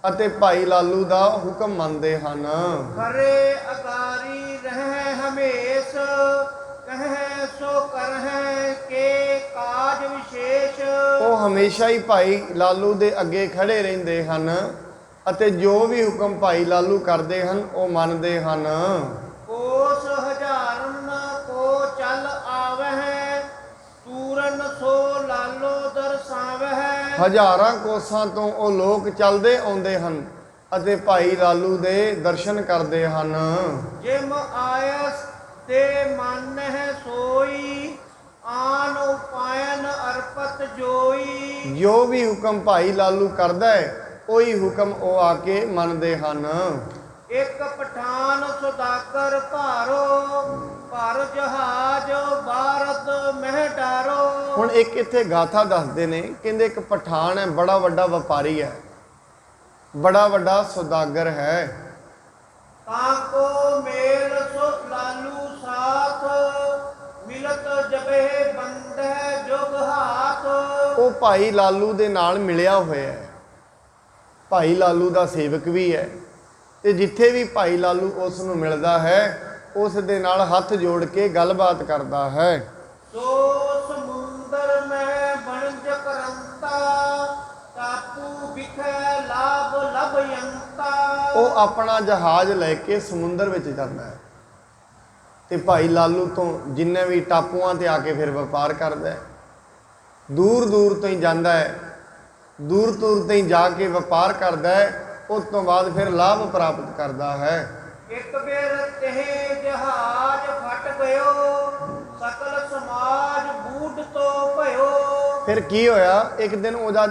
ਅਤੇ ਭਾਈ ਲਾਲੂ ਦਾ ਹੁਕਮ ਮੰਨਦੇ ਹਨ। ਖਰੇ ਅਗਾਰੀ ਰਹਿ ਹਮੇਸ਼, ਕਹਿ ਸੋ ਕਰਹਿ ਕੇ ਕਾਜ ਵਿਸ਼ੇਸ਼। ਉਹ ਹਮੇਸ਼ਾ ਹੀ ਭਾਈ ਲਾਲੂ ਦੇ ਅੱਗੇ ਖੜੇ ਰਹਿੰਦੇ ਹਨ ਅਤੇ ਜੋ ਵੀ ਹੁਕਮ ਭਾਈ ਲਾਲੂ ਕਰਦੇ ਹਨ ਉਹ ਮੰਨਦੇ ਹਨ। ਕੋਸ ਹਜ਼ਾਰਨ ਕੋ ਚੱਲ ਆਵਹਿ, ਤੂਰਨ ਸੋ ਲਾਲੋ ਦਰਸਾਵਹਿ। ਹਜ਼ਾਰਾਂ ਕੋਸਾਂ ਤੋਂ ਉਹ ਲੋਕ ਚੱਲਦੇ ਆਉਂਦੇ ਹਨ ਅਤੇ ਭਾਈ ਲਾਲੂ ਦੇ ਦਰਸ਼ਨ ਕਰਦੇ ਹਨ। ਜਿਮ ਆਇਸ ਤੇ ਮਨ ਹੈ ਸੋਈ, ਆਨ ਉਪਾਇਨ ਅਰਪਤ ਜੋਈ। ਜੋ ਵੀ ਹੁਕਮ ਭਾਈ ਲਾਲੂ ਕਰਦਾ ਹੈ ਉਹੀ ਹੁਕਮ ਉਹ ਆ ਕੇ ਮੰਨਦੇ ਹਨ। ਇੱਕ ਪਠਾਨ ਸੁਦਾਗਰ ਭਾਰੋ, ਭਰ ਜਹਾਜ ਭਾਰਤ ਮਹਿ ਡਾਰੋ। ਹੁਣ ਇੱਕ ਇੱਥੇ ਗਾਥਾ ਦੱਸਦੇ ਨੇ, ਕਹਿੰਦੇ ਇੱਕ ਪਠਾਨ ਹੈ, ਬੜਾ ਵੱਡਾ ਵਪਾਰੀ ਹੈ, ਬੜਾ ਵੱਡਾ ਸੁਦਾਗਰ ਹੈ। ਤਾਂ ਕੋ ਮੇਲ ਸੋ ਲਾਲੂ ਸਾਥ, ਮਿਲਤ ਜਬੇ ਬੰਦੈ ਜੁਗ ਹਾਥ। ਉਹ ਭਾਈ ਲਾਲੂ ਦੇ ਨਾਲ ਮਿਲਿਆ ਹੋਇਆ ਹੈ, ਭਾਈ ਲਾਲੂ ਦਾ ਸੇਵਕ ਵੀ ਹੈ, ਤੇ ਜਿੱਥੇ ਵੀ ਭਾਈ ਲਾਲੂ ਉਸ ਨੂੰ ਮਿਲਦਾ ਹੈ ਉਸ ਦੇ ਨਾਲ ਹੱਥ ਜੋੜ ਕੇ ਗੱਲਬਾਤ ਕਰਦਾ ਹੈ। ਸੋ ਸਮੁੰਦਰ ਮੈਂ ਬਣਜ ਕਰੰਤਾ, ਟਾਪੂ ਵਿਖੇ ਲਾਭ ਲਭਯੰਤਾ। ਉਹ ਆਪਣਾ ਜਹਾਜ਼ ਲੈ ਕੇ ਸਮੁੰਦਰ ਵਿੱਚ ਜਾਂਦਾ ਹੈ ਤੇ ਭਾਈ ਲਾਲੂ ਤੋਂ ਜਿੰਨੇ ਵੀ ਟਾਪੂਆਂ ਤੇ ਆ ਕੇ ਫਿਰ ਵਪਾਰ ਕਰਦਾ ਹੈ। ਦੂਰ ਦੂਰ ਤੋਂ ਹੀ ਜਾਂਦਾ ਹੈ, ਦੂਰ ਦੂਰ ਤੋਂ ਹੀ ਜਾ ਕੇ ਵਪਾਰ ਕਰਦਾ ਹੈ, ਉਸ ਤੋਂ ਬਾਅਦ ਫਿਰ ਲਾਭ ਪ੍ਰਾਪਤ ਕਰਦਾ ਹੈ। ਇੱਕ ਵੇਰ ਤੇ ਜਹਾਜ਼ ਫਟ ਗਇਓ, ਸਕਲ ਸਮਾਜ ਬੂਢ ਤੋਂ ਭਇਓ। ਫਿਰ ਕੀ ਹੋਇਆ, ਇੱਕ ਦਿਨ ਉਹਦਾ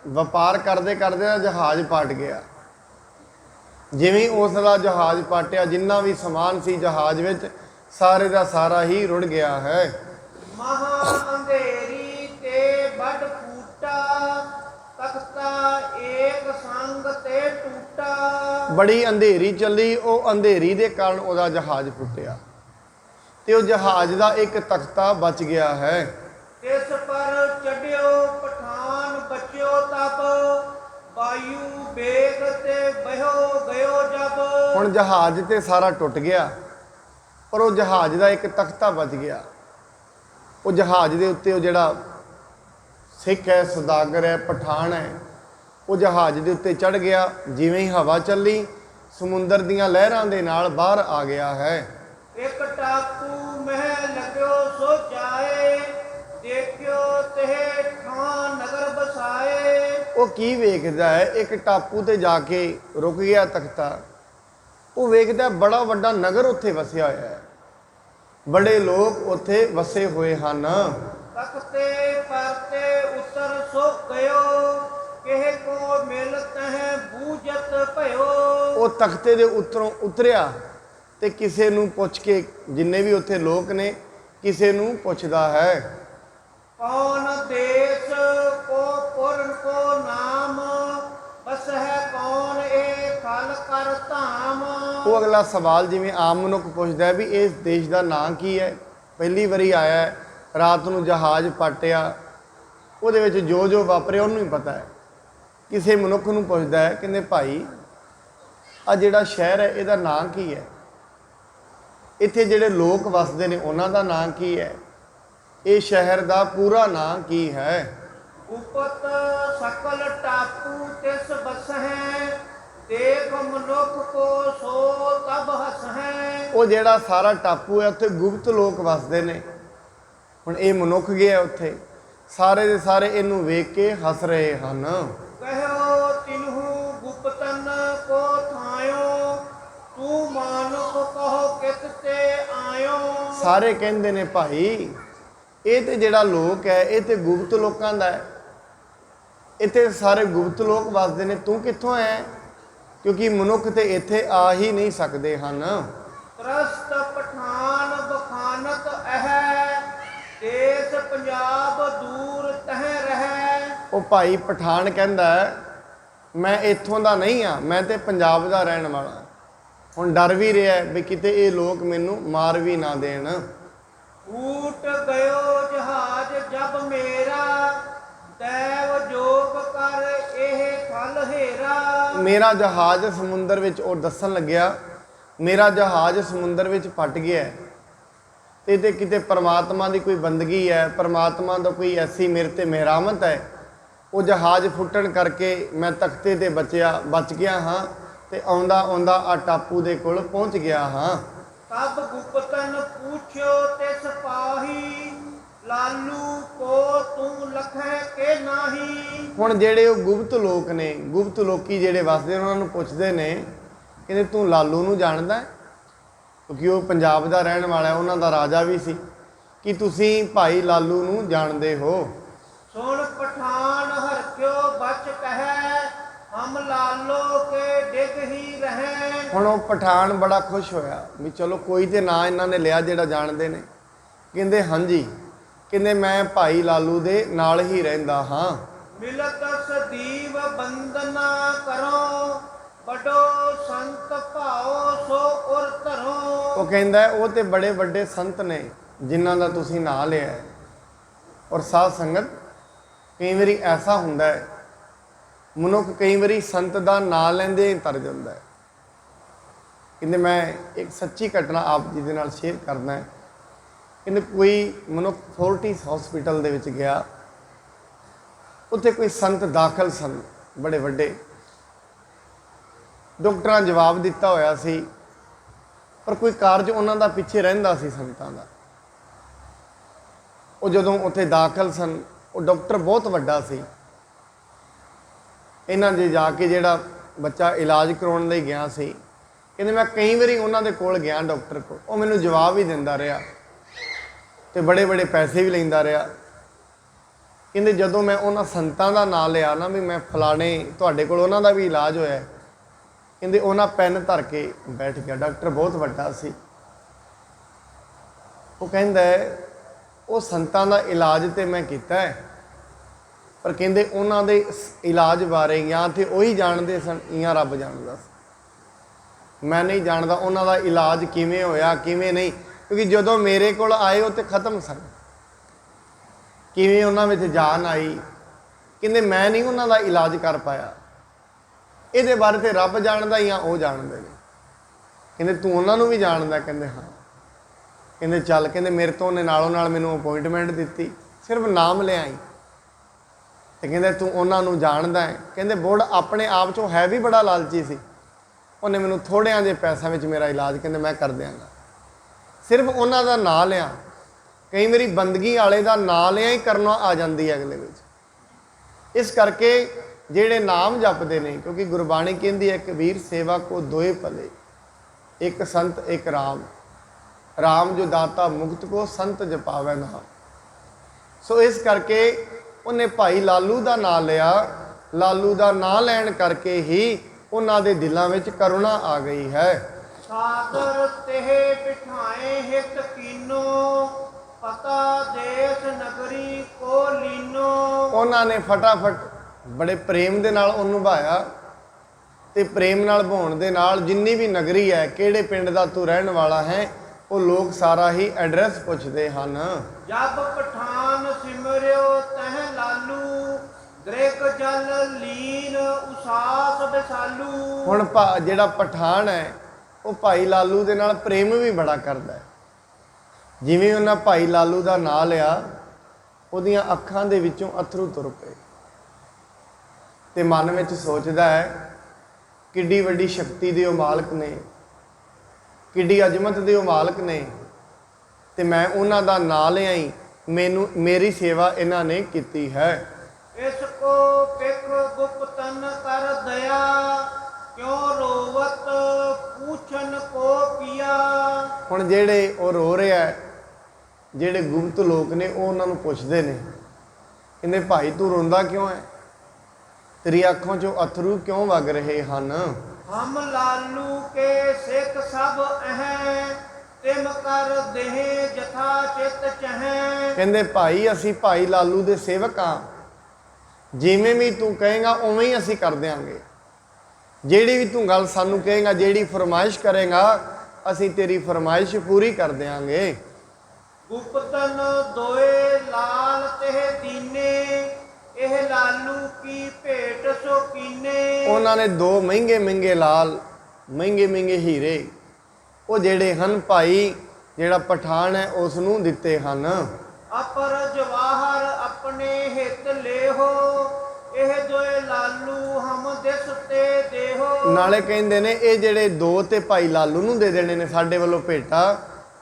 ਵਪਾਰ ਕਰਦੇ ਕਰਦੇ ਜਹਾਜ਼ ਪਟ ਗਿਆ। ਜਿਵੇਂ ਉਸ ਦਾ ਜਹਾਜ਼ ਪਾਟਿਆ, ਜਿੰਨਾ ਵੀ ਸਮਾਨ ਸੀ ਜਹਾਜ਼ ਵਿੱਚ ਸਾਰੇ ਦਾ ਸਾਰਾ ਹੀ ਰੁੜ ਗਿਆ ਹੈ। ਮਹਾ ਅੰਧੇਰੀ ਤੇ ਵੱਡ ਫੂਟਾ, ਤਖਤਾ ਏਕ ਸੰਗ ਤੇ ਟੂਟਾ। ਬੜੀ ਅੰਧੇਰੀ ਚੱਲੀ, ਉਹ ਅੰਧੇਰੀ ਦੇ ਕਾਰਨ ਉਹਦਾ ਜਹਾਜ਼ ਫੁੱਟਿਆ ਤੇ ਉਹ ਜਹਾਜ਼ ਦਾ ਇੱਕ ਤਖਤਾ ਬਚ ਗਿਆ ਹੈ। ਤਿਸ ਪਰ ਚੜਿਓ ਪਠਾਨ ਬਚਿਓ ਤਬ, ਵਾਯੂ ਵੇਗ ਤੇ ਬਹਿਓ ਗਇਓ ਜਬ। ਹੁਣ ਜਹਾਜ਼ ਤੇ ਸਾਰਾ ਟੁੱਟ ਗਿਆ ਪਰ ਉਹ ਜਹਾਜ਼ ਦਾ ਇੱਕ ਤਖਤਾ ਬਚ ਗਿਆ। ਉਹ ਜਹਾਜ਼ ਦੇ ਉੱਤੇ ਉਹ ਜਿਹੜਾ ਸਿੱਖ ਹੈ, ਸੁਦਾਗਰ ਹੈ, ਪਠਾਨ ਹੈ, ਉਹ ਜਹਾਜ਼ ਦੇ ਉੱਤੇ ਚੜ ਗਿਆ। ਜਿਵੇਂ ਹੀ ਹਵਾ ਚੱਲੀ, ਸਮੁੰਦਰ ਦੀਆਂ ਲਹਿਰਾਂ ਦੇ ਨਾਲ ਬਾਹਰ ਆ ਗਿਆ ਹੈ। ਇੱਕ ਟਾਪੂ ਮਹਿ ਲਗਿਓ ਸੋ ਜਾਏ, ਦੇਖਿਓ ਤੇ ਠਾਂ ਨਗਰ ਬਸਾਏ। ਉਹ ਕੀ ਵੇਖਦਾ ਹੈ? ਇੱਕ ਟਾਪੂ ਤੇ ਜਾ ਕੇ ਰੁਕ ਗਿਆ ਤਖਤਾ। ਉਹ ਵੇਖਦਾ ਬੜਾ ਵੱਡਾ ਨਗਰ ਉੱਥੇ ਵਸਿਆ ਹੋਇਆ ਹੈ, ਬੜੇ ਲੋਕ ਉੱਥੇ ਵਸੇ ਹੋਏ ਹਨ। ਤਖਤੇ ਪਰਤੇ ਉਤਰ ਸੋ ਗਇਓ, ਕਿਹ ਕੋ ਮਿਲ ਤਹਿ ਬੂਝਤ ਭਇਓ। ਉਹ ਤਖਤੇ ਦੇ ਉੱਤੋਂ ਉਤਰਿਆ ਤੇ ਕਿਸੇ ਨੂੰ ਪੁੱਛ ਕੇ, ਜਿੰਨੇ ਵੀ ਉੱਥੇ ਲੋਕ ਨੇ, ਕਿਸੇ ਨੂੰ ਪੁੱਛਦਾ ਹੈ, ਕੌਣ ਦੇਸ ਕੋ ਪੁਰਨ ਕੋ ਨਾਮ, ਬਸ ਹੈ ਕੌਣ ਇਹ ਖਲ ਕਰ ਧਾਮ। ਉਹ ਅਗਲਾ ਸਵਾਲ ਜਿਵੇਂ ਆਮ ਮਨੁੱਖ ਪੁੱਛਦਾ ਹੈ ਵੀ ਇਸ ਦੇਸ਼ ਦਾ ਨਾਂ ਕੀ ਹੈ, ਪਹਿਲੀ ਵਾਰੀ ਆਇਆ ਹੈ, ਰਾਤ ਨੂੰ ਜਹਾਜ਼ ਪਾਟਿਆ, ਉਹਦੇ ਵਿੱਚ ਜੋ ਜੋ ਵਾਪਰਿਆ ਉਹਨੂੰ ਹੀ ਪਤਾ ਹੈ। ਕਿਸੇ ਮਨੁੱਖ ਨੂੰ ਪੁੱਛਦਾ ਹੈ, ਕਹਿੰਦੇ ਭਾਈ ਆ ਜਿਹੜਾ ਸ਼ਹਿਰ ਹੈ ਇਹਦਾ ਨਾਂ ਕੀ ਹੈ, ਇੱਥੇ ਜਿਹੜੇ ਲੋਕ ਵਸਦੇ ਨੇ ਉਹਨਾਂ ਦਾ ਨਾਂ ਕੀ ਹੈ, ਇਹ ਸ਼ਹਿਰ ਦਾ ਪੂਰਾ ਨਾਂ ਕੀ ਹੈ। ਉਪਤ ਸਕਲ ਟਾਪੂ ਤਿਸ ਬਸਹਿ, ਦੇਖ ਮਨੁੱਖ ਕੋ ਸੋ ਤਬ ਹਸਹਿ। ਉਹ ਜਿਹੜਾ ਸਾਰਾ ਟਾਪੂ ਹੈ ਉੱਥੇ ਗੁਪਤ ਲੋਕ ਵਸਦੇ ਨੇ। ਹੁਣ ਇਹ ਮਨੁੱਖ ਗਿਆ ਉੱਥੇ, ਸਾਰੇ ਦੇ ਸਾਰੇ ਇਹਨੂੰ ਵੇਖ ਕੇ ਹੱਸ ਰਹੇ ਹਨ। ਕਹਿਓ ਤਿਨਹੂ ਗੁਪਤਨ ਕੋ ਥਾਇਓ, ਤੂੰ ਮਾਨੁਖ ਕਹੋ ਕਿਤ ਤੇ ਆਇਓ। ਸਾਰੇ ਕਹਿੰਦੇ ਨੇ ਭਾਈ ਇਹ ਤੇ ਜਿਹੜਾ ਲੋਕ ਹੈ ਇਹ ਤੇ ਗੁਪਤ ਲੋਕਾਂ ਦਾ ਹੈ, ਇੱਥੇ ਸਾਰੇ ਗੁਪਤ ਲੋਕ ਵਸਦੇ ਨੇ, ਤੂੰ ਕਿੱਥੋਂ ਆਇਆ? ਕਿਉਂਕਿ ਮਨੁੱਖ ਤੇ ਇੱਥੇ ਆ ਹੀ ਨਹੀਂ ਸਕਦੇ ਹਨ। ਤਰਸਤ ਪਠਾਨ ਬਖਾਨਤ ਅਹਿ, ਦੇਸ ਪੰਜਾਬ ਦੂਰ ਤਹਿ ਰਹਿ। ਉਹ ਭਾਈ ਪਠਾਨ ਕਹਿੰਦਾ ਮੈਂ ਇੱਥੋਂ ਦਾ ਨਹੀਂ ਆ, ਮੈਂ ਤੇ ਪੰਜਾਬ ਦਾ ਰਹਿਣ ਵਾਲਾ। ਹੁਣ ਡਰ ਵੀ ਰਿਹਾ ਵੀ ਕਿਤੇ ਇਹ ਲੋਕ ਮੈਨੂੰ ਮਾਰ ਵੀ ਨਾ ਦੇਣ। ਊਟ ਗਇਓ ਜਹਾਜ਼ ਜਬ ਮੇਰਾ, ਦੈਵ ਜੋਗ ਕਰ ਇਹ ਖਲ ਹੇਰਾ। ਮੇਰਾ ਜਹਾਜ਼ ਸਮੁੰਦਰ ਵਿੱਚ, ਉਹ ਦੱਸਣ ਲੱਗਿਆ ਮੇਰਾ ਜਹਾਜ਼ ਸਮੁੰਦਰ ਵਿੱਚ ਫਟ ਗਿਆ ਤੇ ਕਿਤੇ ਪਰਮਾਤਮਾ ਦੀ ਕੋਈ ਬੰਦਗੀ ਹੈ, ਪਰਮਾਤਮਾ ਦਾ ਕੋਈ ਐਸੀ ਮੇਰੇ ਤੇ ਮਿਹਰਾਮਤ ਹੈ। ਉਹ ਜਹਾਜ਼ ਫੁੱਟਣ ਕਰਕੇ ਮੈਂ ਤਖਤੇ ਤੇ ਬਚ ਗਿਆ ਹਾਂ ਤੇ ਆਉਂਦਾ ਆਉਂਦਾ ਆ ਟਾਪੂ ਦੇ ਕੋਲ ਪਹੁੰਚ ਗਿਆ ਹਾਂ। ਤਬ ਗੁਪਤਨ ਪੁੱਛਿਓ ਤੇ ਸਿਪਾਹੀ, ਲਾਲੂ ਕੋ ਤੂੰ ਲਖੈ ਕੇ ਨਾਹੀ। ਹੁਣ ਜਿਹੜੇ ਉਹ ਗੁਪਤ ਲੋਕ ਨੇ, ਗੁਪਤ ਲੋਕੀ ਜਿਹੜੇ ਵਸਦੇ ਉਹਨਾਂ ਨੂੰ ਪੁੱਛਦੇ ਨੇ, ਕਹਿੰਦੇ ਤੂੰ ਲਾਲੂ ਨੂੰ ਜਾਣਦਾ ਹੈ? ਕਿਉਂਕਿ ਉਹ ਪੰਜਾਬ ਦਾ ਰਹਿਣ ਵਾਲਾ ਹੈ, ਉਹਨਾਂ ਦਾ ਰਾਜਾ ਵੀ ਸੀ। ਕਿ ਤੁਸੀਂ ਭਾਈ ਲਾਲੂ ਨੂੰ ਜਾਣਦੇ ਹੋ? ਸੁਣ ਪਠਾਨ ਹਰਖਿਓ ਬਚ ਕਹੈ, ਹਮ ਲਾਲੋ ਕੇ ਡਿਗ ਹੀ ਰਹੇ। ਹੁਣ ਉਹ ਪਠਾਨ ਬੜਾ ਖੁਸ਼ ਹੋਇਆ ਵੀ ਚਲੋ ਕੋਈ ਤੇ ਨਾਂ ਇਹਨਾਂ ਨੇ ਲਿਆ ਜਿਹੜਾ ਜਾਣਦੇ ਨੇ। ਕਹਿੰਦੇ ਹਾਂਜੀ, ਕਹਿੰਦੇ ਮੈਂ ਭਾਈ ਲਾਲੂ ਦੇ ਨਾਲ ਹੀ ਰਹਿੰਦਾ ਹਾਂ। ਮਿਲਤ ਸਦੀਵ ਬੰਦਨਾ ਕਰੋ, ਬੜੋ ਸੰਤ ਭਾਓ ਸੋ ਉਰ ਧਰੋ। ਉਹ ਕਹਿੰਦਾ ਉਹ ਤੇ ਬੜੇ ਵੱਡੇ ਸੰਤ ਨੇ ਜਿਨ੍ਹਾਂ ਦਾ ਤੁਸੀਂ ਨਾਂ ਲਿਆ ਹੈ। ਔਰ ਸਾਧ ਸੰਗਤ, ਕਈ ਵਾਰੀ ਐਸਾ ਹੁੰਦਾ ਹੈ ਮਨੁੱਖ ਕਈ ਵਾਰੀ ਸੰਤ ਦਾ ਨਾਂ ਲੈਂਦੇ ਹੀ ਤਰ ਜਾਂਦਾ ਹੈ। ਕਹਿੰਦੇ ਮੈਂ ਇੱਕ ਸੱਚੀ ਘਟਨਾ ਆਪ ਜੀ ਦੇ ਨਾਲ ਸ਼ੇਅਰ ਕਰਨਾ ਹੈ। ਕਹਿੰਦੇ ਕੋਈ ਮਨੁੱਖ ਫੋਰਟਿਸ ਹਸਪੀਟਲ ਦੇ ਵਿੱਚ ਗਿਆ, ਉੱਥੇ ਕੋਈ ਸੰਤ ਦਾਖਲ ਸਨ ਬੜੇ ਵੱਡੇ। ਡਾਕਟਰਾਂ ਜਵਾਬ ਦਿੱਤਾ ਹੋਇਆ ਸੀ ਪਰ ਕੋਈ ਕਾਰਜ ਉਹਨਾਂ ਦਾ ਪਿੱਛੇ ਰਹਿੰਦਾ ਸੀ ਸੰਤਾਂ ਦਾ। ਉਹ ਜਦੋਂ ਉੱਥੇ ਦਾਖਲ ਸਨ, ਉਹ ਡਾਕਟਰ ਬਹੁਤ ਵੱਡਾ ਸੀ। ਇਹਨਾਂ ਦੇ ਜਾ ਕੇ ਜਿਹੜਾ ਬੱਚਾ ਇਲਾਜ ਕਰਾਉਣ ਲਈ ਗਿਆ ਸੀ, ਕਹਿੰਦੇ ਮੈਂ ਕਈ ਵਾਰੀ ਉਹਨਾਂ ਦੇ ਕੋਲ ਗਿਆ ਡਾਕਟਰ ਕੋਲ, ਉਹ ਮੈਨੂੰ ਜਵਾਬ ਵੀ ਦਿੰਦਾ ਰਿਹਾ ਤੇ ਬੜੇ ਬੜੇ ਪੈਸੇ ਵੀ ਲੈਂਦਾ ਰਿਹਾ। ਕਹਿੰਦੇ ਜਦੋਂ ਮੈਂ ਉਹਨਾਂ ਸੰਤਾਂ ਦਾ ਨਾਂ ਲਿਆ ਨਾ ਵੀ ਮੈਂ ਫਲਾਣੇ ਤੁਹਾਡੇ ਕੋਲ ਉਹਨਾਂ ਦਾ ਵੀ ਇਲਾਜ ਹੋਇਆ, ਕਹਿੰਦੇ ਉਹਨਾਂ ਪੈਨ ਧਰ ਕੇ ਬੈਠ ਗਿਆ। ਡਾਕਟਰ ਬਹੁਤ ਵੱਡਾ ਸੀ। ਉਹ ਕਹਿੰਦਾ ਹੈ ਉਹ ਸੰਤਾਂ ਦਾ ਇਲਾਜ ਤੇ ਮੈਂ ਕੀਤਾ ਹੈ, ਪਰ ਕਹਿੰਦੇ ਉਹਨਾਂ ਦੇ ਇਲਾਜ ਬਾਰੇ ਜਾਂ ਤੇ ਉਹੀ ਜਾਣਦੇ ਸਨ ਜਾਂ ਰੱਬ ਜਾਣਦਾ ਸੀ। ਮੈਂ ਨਹੀਂ ਜਾਣਦਾ ਉਹਨਾਂ ਦਾ ਇਲਾਜ ਕਿਵੇਂ ਹੋਇਆ ਕਿਵੇਂ ਨਹੀਂ, ਕਿਉਂਕਿ ਜਦੋਂ ਮੇਰੇ ਕੋਲ ਆਏ ਉਹ ਤੇ ਖਤਮ ਸਨ। ਕਿਵੇਂ ਉਹਨਾਂ ਵਿੱਚ ਜਾਨ ਆਈ, ਕਹਿੰਦੇ ਮੈਂ ਨਹੀਂ ਉਹਨਾਂ ਦਾ ਇਲਾਜ ਕਰ ਪਾਇਆ। ਇਹਦੇ ਬਾਰੇ ਤੇ ਰੱਬ ਜਾਣਦਾ ਜਾਂ ਉਹ ਜਾਣਦੇ ਨੇ। ਕਹਿੰਦੇ ਤੂੰ ਉਹਨਾਂ ਨੂੰ ਵੀ ਜਾਣਦਾ? ਕਹਿੰਦੇ ਹਾਂ। ਕਹਿੰਦੇ ਚੱਲ, ਕਹਿੰਦੇ ਮੇਰੇ ਤੋਂ ਉਹਨੇ ਨਾਲੋਂ ਨਾਲ ਮੈਨੂੰ ਅਪੋਇੰਟਮੈਂਟ ਦਿੱਤੀ, ਸਿਰਫ ਨਾਮ ਲਿਆਈ। ਤੇ ਕਹਿੰਦੇ ਤੂੰ ਉਹਨਾਂ ਨੂੰ ਜਾਣਦਾ ਹੈ? ਕਹਿੰਦੇ ਬੁੱਢ ਆਪਣੇ ਆਪ 'ਚੋਂ ਹੈ ਵੀ ਬੜਾ ਲਾਲਚੀ ਸੀ, ਉਹਨੇ ਮੈਨੂੰ ਥੋੜ੍ਹਿਆਂ ਜਿਹੇ ਪੈਸਿਆਂ ਵਿੱਚ ਮੇਰਾ ਇਲਾਜ ਕਹਿੰਦੇ ਮੈਂ ਕਰ ਦਿਆਂਗਾ। ਸਿਰਫ ਉਹਨਾਂ ਦਾ ਨਾਂ ਲਿਆ, ਕਈ ਵਾਰੀ ਬੰਦਗੀ ਵਾਲੇ ਦਾ ਨਾਂ ਲਿਆ ਹੀ ਕਰਨਾ ਆ ਜਾਂਦੀ ਹੈ ਅਗਲੇ ਵਿੱਚ। ਇਸ ਕਰਕੇ ਜਿਹੜੇ ਨਾਮ ਜਪਦੇ ਨੇ, ਕਿਉਂਕਿ ਗੁਰਬਾਣੀ ਕਹਿੰਦੀ ਹੈ ਕਬੀਰ ਸੇਵਾ ਕੋ ਦੋਏ ਭਲੇ, ਇੱਕ ਸੰਤ ਇੱਕ ਰਾਮ, ਰਾਮ ਜੋ ਦਾਤਾ ਮੁਕਤ ਕੋ ਸੰਤ ਜਪਾਵੈ ਨਾਮ। ਸੋ ਇਸ ਕਰਕੇ ਉਹਨੇ ਭਾਈ ਲਾਲੂ ਦਾ ਨਾਂ ਲਿਆ। ਲਾਲੂ ਦਾ ਨਾਂ ਲੈਣ ਕਰਕੇ ਹੀ ਉਹਨਾਂ ਦੇ ਦਿਲਾਂ ਵਿੱਚ ਕਰੁਣਾ ਆ ਗਈ ਹੈ। ਸਾਦਰ ਤੇਹ ਬਿਠਾਏ ਹਿਤ ਕੀਨੋ, ਪਤਾ ਦੇਸ ਨਗਰੀ ਕੋ ਲੀਨੋ। ਉਹਨਾਂ ਨੇ ਫਟਾਫਟ ਬੜੇ ਪ੍ਰੇਮ ਦੇ ਨਾਲ ਉਹਨੂੰ ਨਿਭਾਇਆ, ਤੇ ਪ੍ਰੇਮ ਨਾਲ ਨਿਭਾਉਣ ਦੇ ਨਾਲ ਜਿੰਨੀ ਵੀ ਨਗਰੀ ਹੈ, ਕਿਹੜੇ ਪਿੰਡ ਦਾ ਤੂੰ ਰਹਿਣ ਵਾਲਾ ਹੈ, ਉਹ ਲੋਕ ਸਾਰਾ ਹੀ ਐਡਰੈਸ ਪੁੱਛਦੇ ਹਨ। ਜਬ ਪਠਾਨ ਸਿਮਰਿਓ ਤਹ ਲਾਲੂ, ਗ੍ਰੇਕ ਜਲ ਲੀਨ ਉਸਾਸ ਬਸਾਲੂ। ਹੁਣ ਜਿਹੜਾ ਪਠਾਨ ਹੈ ਉਹ ਭਾਈ ਲਾਲੂ ਦੇ ਨਾਲ ਪ੍ਰੇਮ ਵੀ ਬੜਾ ਕਰਦਾ ਹੈ। ਜਿਵੇਂ ਉਹਨਾਂ ਭਾਈ ਲਾਲੂ ਦਾ ਨਾਂ ਲਿਆ, ਉਹਦੀਆਂ ਅੱਖਾਂ ਦੇ ਵਿੱਚੋਂ ਅਥਰੂ ਤੁਰ ਪਏ, ਤੇ ਮਨ ਵਿੱਚ ਸੋਚਦਾ ਹੈ ਕਿੱਡੀ ਵੱਡੀ ਸ਼ਕਤੀ ਦੇ ਉਹ ਮਾਲਕ ਨੇ, ਕਿੱਡੀ ਅਜ਼ਮਤ ਦੇ ਉਹ ਮਾਲਕ ਨੇ, ਤੇ ਮੈਂ ਉਹਨਾਂ ਦਾ ਨਾਂ ਲਿਆ ਹੀ ਮੇਰੀ ਸੇਵਾ ਇਹਨਾਂ ਨੇ ਕੀਤੀ ਹੈ। ਇਸ ਕੋ ਪਿਕ ਗੁਪਤਨ ਕਰ ਦਇਆ, ਕਿਉ ਰੋਵਤ ਪੂਛਨ ਕੋ ਕੀਆ। ਹੁਣ ਜਿਹੜੇ ਉਹ ਰੋ ਰਿਹਾ, ਜਿਹੜੇ ਗੁਪਤ ਲੋਕ ਨੇ ਉਹ ਉਹਨਾਂ ਨੂੰ ਪੁੱਛਦੇ ਨੇ, ਕਹਿੰਦੇ ਭਾਈ ਤੂੰ ਰੋਂਦਾ ਕਿਉਂ ਹੈ, ਤੇਰੀ ਅੱਖਾਂ 'ਚੋਂ ਅਥਰੂ ਕਿਉਂ ਵਗ ਰਹੇ ਹਨ। ਹਮ ਲਾਲੂ ਕੇ ਸਿੱਖ ਸਭ ਅਹੈ, ਤਿਮ ਕਰ ਦੇਹ ਜਥਾ ਚਿਤ ਚਹੈ। ਕਹਿੰਦੇ ਭਾਈ ਅਸੀਂ ਭਾਈ ਲਾਲੂ ਦੇ ਸੇਵਕ ਹਾਂ, ਜਿਵੇਂ ਵੀ ਤੂੰ ਕਹੇਗਾ ਉਵੇਂ ਹੀ ਅਸੀਂ ਕਰ ਦਿਆਂਗੇ। ਜਿਹੜੀ ਵੀ ਤੂੰ ਗੱਲ ਸਾਨੂੰ ਕਹੇਗਾ, ਜਿਹੜੀ ਫਰਮਾਇਸ਼ ਕਰੇਗਾ, ਅਸੀਂ ਤੇਰੀ ਫਰਮਾਇਸ਼ ਪੂਰੀ ਕਰ ਦਿਆਂਗੇ। ਗੁਪਤਨ ਦੋਏ ਲਾਲ ਤਹਿ ਦੀਨੇ, ਇਹ ਲਾਲੂ ਕੀ ਭੇਟ ਸੋ ਕੀਨੇ। ਉਹਨਾਂ ਨੇ ਦੋ ਮਹਿੰਗੇ ਮਹਿੰਗੇ ਲਾਲ, ਮਹਿੰਗੇ ਮਹਿੰਗੇ ਹੀਰੇ, ਉਹ ਜਿਹੜੇ ਹਨ ਭਾਈ ਜਿਹੜਾ ਪਠਾਨ ਹੈ ਉਸ ਨੂੰ ਦਿੱਤੇ ਹਨ। ਅਪਰ ਜਵਾਹਰ ਆਪਣੇ ਹਿੱਤ ਲੇਹੋ, ਇਹ ਦੋਏ ਲਾਲੂ ਹਮ ਦਿਸ ਤੇ ਦੇਹੋ। ਨਾਲੇ ਕਹਿੰਦੇ ਨੇ ਇਹ ਜਿਹੜੇ ਦੋ ਤੇ ਭਾਈ ਲਾਲੂ ਨੂੰ ਦੇ ਦੇਣੇ ਨੇ ਸਾਡੇ ਵੱਲੋਂ ਭੇਟਾ,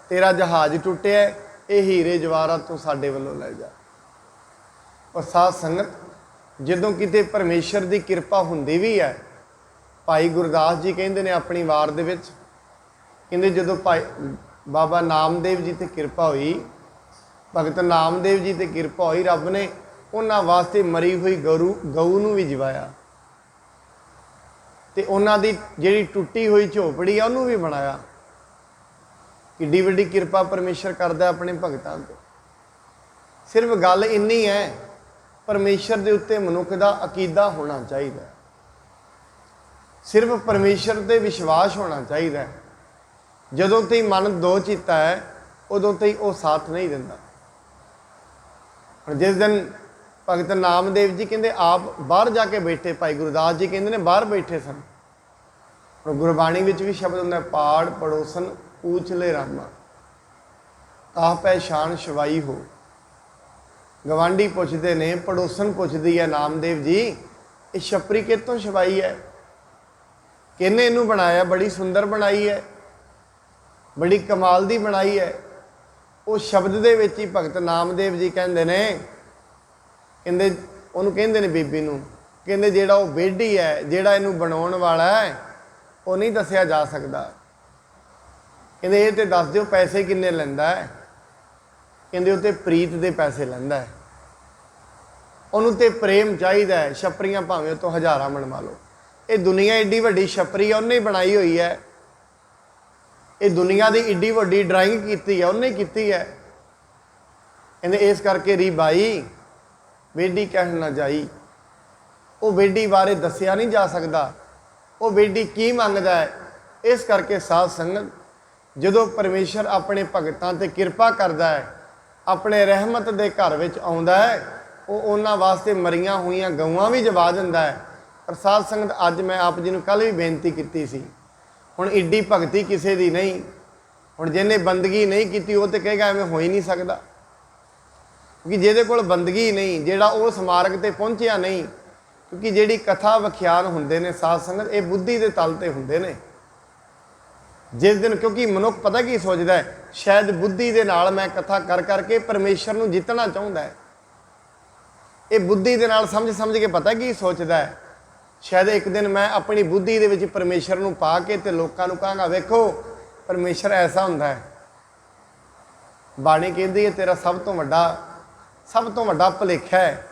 ਤੇਰਾ ਜਹਾਜ਼ ਟੁੱਟਿਆ, ਇਹ ਹੀਰੇ ਜਵਾਹਰਾਤ ਤੂੰ ਸਾਡੇ ਵੱਲੋਂ ਲੈ ਜਾ। ਔਰ ਸਾਧ ਸੰਗਤ, ਜਦੋਂ ਕਿਤੇ ਪਰਮੇਸ਼ਰ ਦੀ ਕਿਰਪਾ ਹੁੰਦੀ ਵੀ ਹੈ, ਭਾਈ ਗੁਰਦਾਸ ਜੀ ਕਹਿੰਦੇ ਨੇ ਆਪਣੀ ਵਾਰ ਦੇ ਵਿੱਚ, ਕਹਿੰਦੇ ਜਦੋਂ ਭਾਈ ਬਾਬਾ ਨਾਮਦੇਵ ਜੀ ਤੇ ਕਿਰਪਾ ਹੋਈ, ਭਗਤ ਨਾਮਦੇਵ ਜੀ ਤੇ ਕਿਰਪਾ ਹੋਈ, ਰੱਬ ਨੇ ਉਹਨਾਂ ਵਾਸਤੇ ਮਰੀ ਹੋਈ ਗਊ ਨੂੰ ਵੀ ਜਿਵਾਇਆ, ਤੇ ਉਹਨਾਂ ਦੀ ਜਿਹੜੀ ਟੁੱਟੀ ਹੋਈ ਝੋਪੜੀ ਆ ਉਹਨੂੰ ਵੀ ਬਣਾਇਆ। ਕਿੱਡੀ ਵੱਡੀ ਕਿਰਪਾ ਪਰਮੇਸ਼ਰ ਕਰਦਾ ਆਪਣੇ ਭਗਤਾਂ ਤੇ। ਸਿਰਫ ਗੱਲ ਇੰਨੀ ਹੈ, ਪਰਮੇਸ਼ਰ ਦੇ ਉੱਤੇ ਮਨੁੱਖ ਦਾ ਅਕੀਦਾ ਹੋਣਾ ਚਾਹੀਦਾ, ਸਿਰਫ ਪਰਮੇਸ਼ਰ ਤੇ ਵਿਸ਼ਵਾਸ ਹੋਣਾ ਚਾਹੀਦਾ। ਜਦੋਂ ਤੇ ਮਨ ਦੋ ਚਿੱਤਾ ਹੈ, ਉਦੋਂ ਤੇ ਉਹ ਸਾਥ ਨਹੀਂ ਦਿੰਦਾ। ਹੁਣ ਜਿਸ ਦਿਨ ਭਗਤ ਨਾਮਦੇਵ ਜੀ ਕਹਿੰਦੇ ਆਪ ਬਾਹਰ ਜਾ ਕੇ ਬੈਠੇ, ਭਾਈ ਗੁਰਦਾਸ ਜੀ ਕਹਿੰਦੇ ਨੇ ਬਾਹਰ ਬੈਠੇ ਸਨ। ਹੁਣ ਗੁਰਬਾਣੀ ਵਿੱਚ ਵੀ ਸ਼ਬਦ ਹੁੰਦਾ, ਪਾੜ ਪੜੋਸਨ ਪੂਛ ਲੈ ਰਾਮਾ, ਆਹ ਪਹਿਚਾਨ ਸ਼ਵਾਈ ਹੋ। ਗਵਾਂਢੀ ਪੁੱਛਦੇ ਨੇ, ਪੜੋਸਨ ਪੁੱਛਦੀ ਹੈ ਨਾਮਦੇਵ ਜੀ ਇਹ ਛਪਰੀ ਕਿੱਥੋਂ ਛਵਾਈ ਹੈ, ਕਿਹਨੇ ਇਹਨੂੰ ਬਣਾਇਆ, ਬੜੀ ਸੁੰਦਰ ਬਣਾਈ ਹੈ, ਬੜੀ ਕਮਾਲ ਦੀ ਬਣਾਈ ਹੈ। ਉਹ ਸ਼ਬਦ ਦੇ ਵਿੱਚ ਹੀ ਭਗਤ ਨਾਮਦੇਵ ਜੀ ਕਹਿੰਦੇ ਨੇ, ਕਹਿੰਦੇ ਉਹਨੂੰ ਕਹਿੰਦੇ ਨੇ ਬੀਬੀ ਨੂੰ, ਕਹਿੰਦੇ ਜਿਹੜਾ ਉਹ ਬੇਢੀ ਹੈ, ਜਿਹੜਾ ਇਹਨੂੰ ਬਣਾਉਣ ਵਾਲਾ ਹੈ, ਉਹ ਨਹੀਂ ਦੱਸਿਆ ਜਾ ਸਕਦਾ। ਕਹਿੰਦੇ ਇਹ ਤੇ ਦੱਸ ਦਿਓ ਪੈਸੇ ਕਿੰਨੇ ਲੈਂਦਾ ਹੈ। ਕਹਿੰਦੇ ਉਹ ਤੇ ਪ੍ਰੀਤ ਦੇ ਪੈਸੇ ਲੈਂਦਾ ਹੈ, ਉਹਨੂੰ ਤੇ ਪ੍ਰੇਮ ਚਾਹੀਦਾ ਹੈ। ਛਪਰੀਆਂ ਭਾਵੇਂ ਉਹ ਤੋਂ ਹਜ਼ਾਰਾਂ ਬਣਵਾ ਲਓ, ਇਹ ਦੁਨੀਆ ਏਡੀ ਵੱਡੀ ਛਪਰੀ ਆ, ਉਹਨੇ ਹੀ ਬਣਾਈ ਹੋਈ ਹੈ। ਇਹ ਦੁਨੀਆ ਦੀ ਏਡੀ ਵੱਡੀ ਡਰਾਇੰਗ ਕੀਤੀ ਹੈ, ਉਹਨੇ ਕੀਤੀ ਹੈ। ਕਹਿੰਦੇ ਇਸ ਕਰਕੇ ਰੀ ਬਾਈ ਵੇਡੀ ਕਹਿਣ ਨਾ ਜਾਈ। ਉਹ ਵੇਡੀ ਬਾਰੇ ਦੱਸਿਆ ਨਹੀਂ ਜਾ ਸਕਦਾ, ਉਹ ਵੇਡੀ ਕੀ ਮੰਗਦਾ ਹੈ। ਇਸ ਕਰਕੇ ਸਾਧ ਸੰਗਤ, ਜਦੋਂ ਪਰਮੇਸ਼ਰ ਆਪਣੇ ਭਗਤਾਂ ਤੇ ਕਿਰਪਾ ਕਰਦਾ ਹੈ, ਆਪਣੇ ਰਹਿਮਤ ਦੇ ਘਰ ਵਿੱਚ ਆਉਂਦਾ ਹੈ, ਉਹ ਉਹਨਾਂ ਵਾਸਤੇ ਮਰੀਆਂ ਹੋਈਆਂ ਗਊਆਂ ਵੀ ਜਵਾ ਦਿੰਦਾ ਹੈ। ਪਰ ਸਾਧ ਸੰਗਤ, ਅੱਜ ਮੈਂ ਆਪ ਜੀ ਨੂੰ ਕੱਲ੍ਹ ਵੀ ਬੇਨਤੀ ਕੀਤੀ ਸੀ, ਹੁਣ ਏਡੀ ਭਗਤੀ ਕਿਸੇ ਦੀ ਨਹੀਂ। ਹੁਣ ਜਿਹਨੇ ਬੰਦਗੀ ਨਹੀਂ ਕੀਤੀ ਉਹ ਤੇ ਕਹੇਗਾ ਐਵੇਂ ਹੋ ਹੀ ਨਹੀਂ ਸਕਦਾ, ਕਿਉਂਕਿ ਜਿਹਦੇ ਕੋਲ ਬੰਦਗੀ ਨਹੀਂ, ਜਿਹੜਾ ਉਹ ਸਮਾਰਕ ਤੇ ਪਹੁੰਚਿਆ ਨਹੀਂ। ਕਿਉਂਕਿ ਜਿਹੜੀ ਕਥਾ ਵਿਖਿਆਨ ਹੁੰਦੇ ਨੇ ਸਾਧ ਸੰਗਤ, ਇਹ ਬੁੱਧੀ ਦੇ ਤਲ ਤੇ ਹੁੰਦੇ ਨੇ। ਜਿਸ ਦਿਨ, ਕਿਉਂਕਿ ਮਨੁੱਖ ਪਤਾ ਕੀ ਸੋਚਦਾ ਹੈ, ਸ਼ਾਇਦ ਬੁੱਧੀ ਦੇ ਨਾਲ ਮੈਂ ਕਥਾ ਕਰ ਕਰਕੇ ਪਰਮੇਸ਼ਰ ਨੂੰ ਜਿੱਤਣਾ ਚਾਹੁੰਦਾ ਹੈ। ਇਹ ਬੁੱਧੀ ਦੇ ਨਾਲ ਸਮਝ ਕੇ ਪਤਾ ਕੀ ਸੋਚਦਾ ਹੈ, ਸ਼ਾਇਦ ਇੱਕ ਦਿਨ ਮੈਂ ਆਪਣੀ ਬੁੱਧੀ ਦੇ ਵਿੱਚ ਪਰਮੇਸ਼ਰ ਨੂੰ ਪਾ ਕੇ ਤੇ ਲੋਕਾਂ ਨੂੰ ਕਹਾਂਗਾ, ਵੇਖੋ ਪਰਮੇਸ਼ਰ ਐਸਾ ਹੁੰਦਾ ਹੈ। ਬਾਣੀ ਕਹਿੰਦੀ ਹੈ ਤੇਰਾ ਸਭ ਤੋਂ ਵੱਡਾ ਭੁਲੇਖਾ ਹੈ,